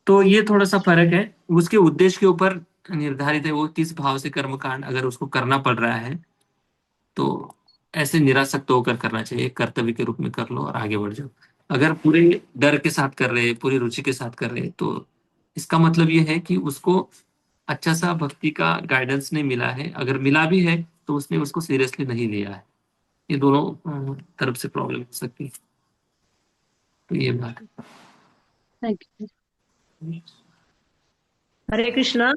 Speaker 1: तो ये थोड़ा सा फर्क है, उसके उद्देश्य के ऊपर निर्धारित है, वो किस भाव से कर्मकांड अगर उसको करना पड़ रहा है, तो ऐसे निरासक्त होकर करना चाहिए, कर्तव्य के रूप में कर लो और आगे बढ़ जाओ। अगर पूरे डर के साथ कर रहे, पूरी रुचि के साथ कर रहे, तो इसका मतलब ये है कि उसको अच्छा सा भक्ति का गाइडेंस नहीं मिला है। अगर मिला भी है तो उसने उसको सीरियसली नहीं लिया है। ये दोनों तरफ से प्रॉब्लम हो सकती है। तो ये बात
Speaker 5: थैंक यू।
Speaker 1: है।
Speaker 4: हरे कृष्णा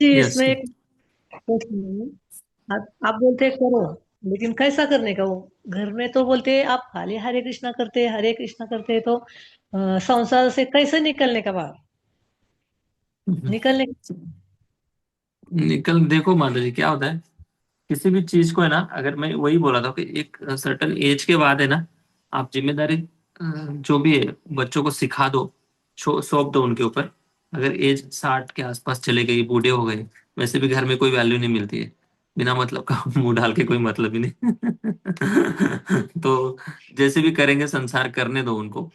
Speaker 4: जी।
Speaker 1: यस।
Speaker 4: इसमें एक प्रश्न है। आप बोलते हैं करो, लेकिन कैसा करने का? वो घर में तो बोलते हैं आप खाली हरे कृष्णा करते हैं, तो संसार से कैसे निकलने का बाहर? निकलने
Speaker 1: निकल देखो माता जी, क्या होता है, किसी भी चीज को है ना, अगर मैं वही बोला था कि एक सर्टन एज के बाद है ना, आप जिम्मेदारी जो भी है बच्चों को सिखा दो, सौंप दो उनके ऊपर। अगर एज 60 के आसपास चले गई, बूढ़े हो गए, वैसे भी घर में कोई वैल्यू नहीं मिलती है, बिना मतलब का मुंह डाल के कोई मतलब ही नहीं। तो जैसे भी करेंगे संसार करने दो उनको।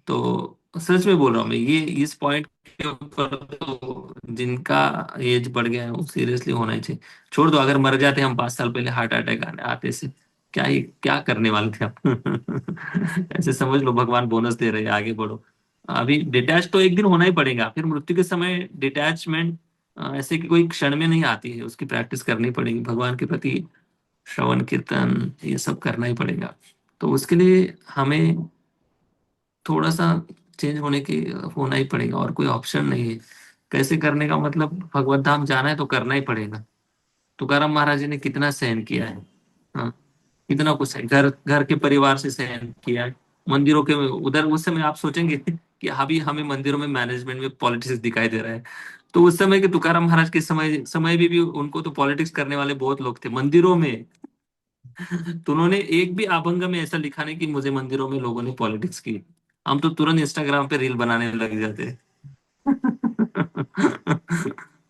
Speaker 1: तो सच में बोल रहा हूँ मैं, ये इस पॉइंट के ऊपर तो जिनका एज बढ़ गया है वो सीरियसली होना ही चाहिए। छोड़ दो, अगर मर जाते हम 5 साल पहले हार्ट अटैक आने आते से, क्या ही क्या करने वाले थे आप? ऐसे समझ लो भगवान बोनस दे रहे हैं, आगे बढ़ो। अभी डिटैच तो एक दिन होना ही पड़ेगा, फिर मृत्यु के समय डिटैचमेंट ऐसे कि कोई क्षण में नहीं आती है, उसकी प्रैक्टिस करनी पड़ेगी भगवान के प्रति। श्रवण कीर्तन ये सब करना ही पड़ेगा। तो उसके लिए हमें थोड़ा सा चेंज होना ही पड़ेगा, और कोई ऑप्शन नहीं है। कैसे करने का मतलब, भगवत धाम जाना है तो करना ही पड़ेगा। तुकाराम महाराज जी ने कितना सहन किया है, हाँ, कितना कुछ है, घर घर के परिवार से सहन किया है, मंदिरों के उधर। उस समय आप सोचेंगे कि अभी हमें मंदिरों में मैनेजमेंट में पॉलिटिक्स दिखाई दे रहा है, तो उस समय के तुकाराम महाराज के समय भी उनको तो पॉलिटिक्स करने वाले बहुत लोग थे मंदिरों में। तो उन्होंने एक भी अभंग में ऐसा लिखा नहीं कि मुझे मंदिरों में लोगों ने पॉलिटिक्स की। हम तो तुरंत इंस्टाग्राम पे रील बनाने लग जाते हैं।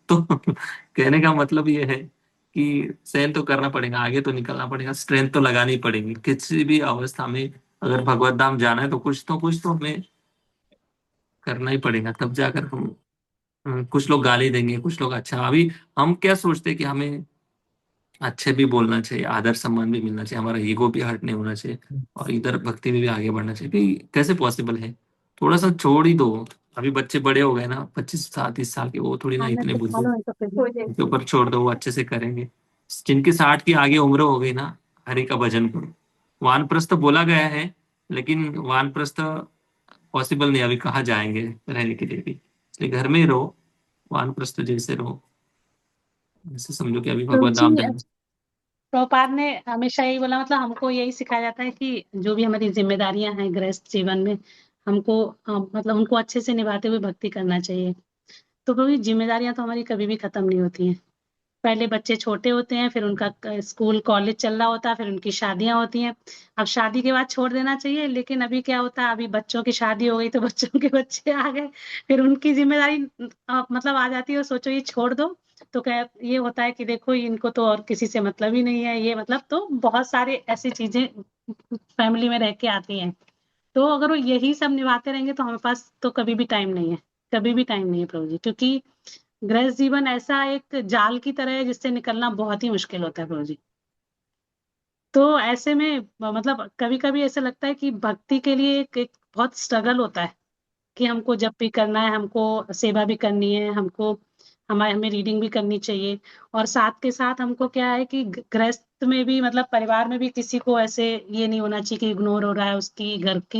Speaker 1: तो कहने का मतलब ये है कि सहन तो करना पड़ेगा, आगे तो निकलना पड़ेगा, स्ट्रेंथ तो लगानी पड़ेगी किसी भी अवस्था में। अगर भगवत धाम जाना है तो कुछ तो हमें करना ही पड़ेगा, तब जाकर हम कुछ लोग गाली देंगे, कुछ लोग अच्छा। अभी हम क्या सोचते हैं कि हमें अच्छे भी बोलना चाहिए, आदर सम्मान भी मिलना चाहिए, हमारा ईगो भी हर्ट नहीं होना चाहिए, और इधर भक्ति में भी आगे बढ़ना चाहिए भी। कैसे पॉसिबल है? थोड़ा सा छोड़ ही दो। अभी बच्चे बड़े हो गए ना, 25 30 साल के, वो थोड़ी ना
Speaker 5: आनंद
Speaker 1: इतने
Speaker 5: से
Speaker 1: बुद्धू।
Speaker 5: फॉलो है तो फिर हो जाएगा।
Speaker 1: उनके ऊपर छोड़ दो, वो अच्छे से करेंगे। जिनकी 60 की आगे उम्र हो गई ना, हरि का भजन करो। वानप्रस्थ बोला गया है, लेकिन वानप्रस्थ पॉसिबल नहीं, अभी कहाँ जाएंगे रहने के लिए भी, इसलिए घर में ही रहो, वानप्रस्थ जैसे रहो। ऐसे समझो कि अभी
Speaker 5: तो
Speaker 1: भगवत धाम
Speaker 5: जी,
Speaker 1: जाना।
Speaker 5: प्रभुपाद ने हमेशा यही बोला, मतलब हमको यही सिखाया जाता है कि जो भी हमारी जिम्मेदारियां हैं गृहस्थ जीवन में, हमको मतलब उनको अच्छे से निभाते हुए भक्ति करना चाहिए। तो प्रभु जी, जिम्मेदारियां तो हमारी कभी भी खत्म नहीं होती हैं। पहले बच्चे छोटे होते हैं, फिर उनका स्कूल कॉलेज चल रहा होता है, फिर उनकी शादियां होती हैं। अब शादी के बाद छोड़ देना चाहिए, लेकिन अभी क्या होता है, अभी बच्चों की शादी हो गई तो बच्चों के बच्चे आ गए, फिर उनकी जिम्मेदारी मतलब आ जाती है, और सोचो ये छोड़ दो, तो क्या ये होता है कि देखो इनको तो और किसी से मतलब ही नहीं है, ये मतलब, तो बहुत सारे ऐसी चीजें फैमिली में रह के आती हैं। तो अगर वो यही सब निभाते रहेंगे तो हमारे पास तो कभी भी टाइम नहीं है, कभी भी टाइम नहीं है प्रभु जी, क्योंकि गृहस्थ जीवन ऐसा एक जाल की तरह है जिससे निकलना बहुत ही मुश्किल होता है प्रभु जी। तो ऐसे में मतलब कभी-कभी ऐसा लगता है कि भक्ति के लिए एक बहुत स्ट्रगल होता है कि हमको जप भी करना है, हमको सेवा भी करनी है, हमें रीडिंग भी करनी चाहिए और साथ के साथ हमको क्या है कि गृहस्थ में भी मतलब परिवार में भी किसी को ऐसे ये नहीं होना चाहिए कि इग्नोर हो रहा है उसकी घर की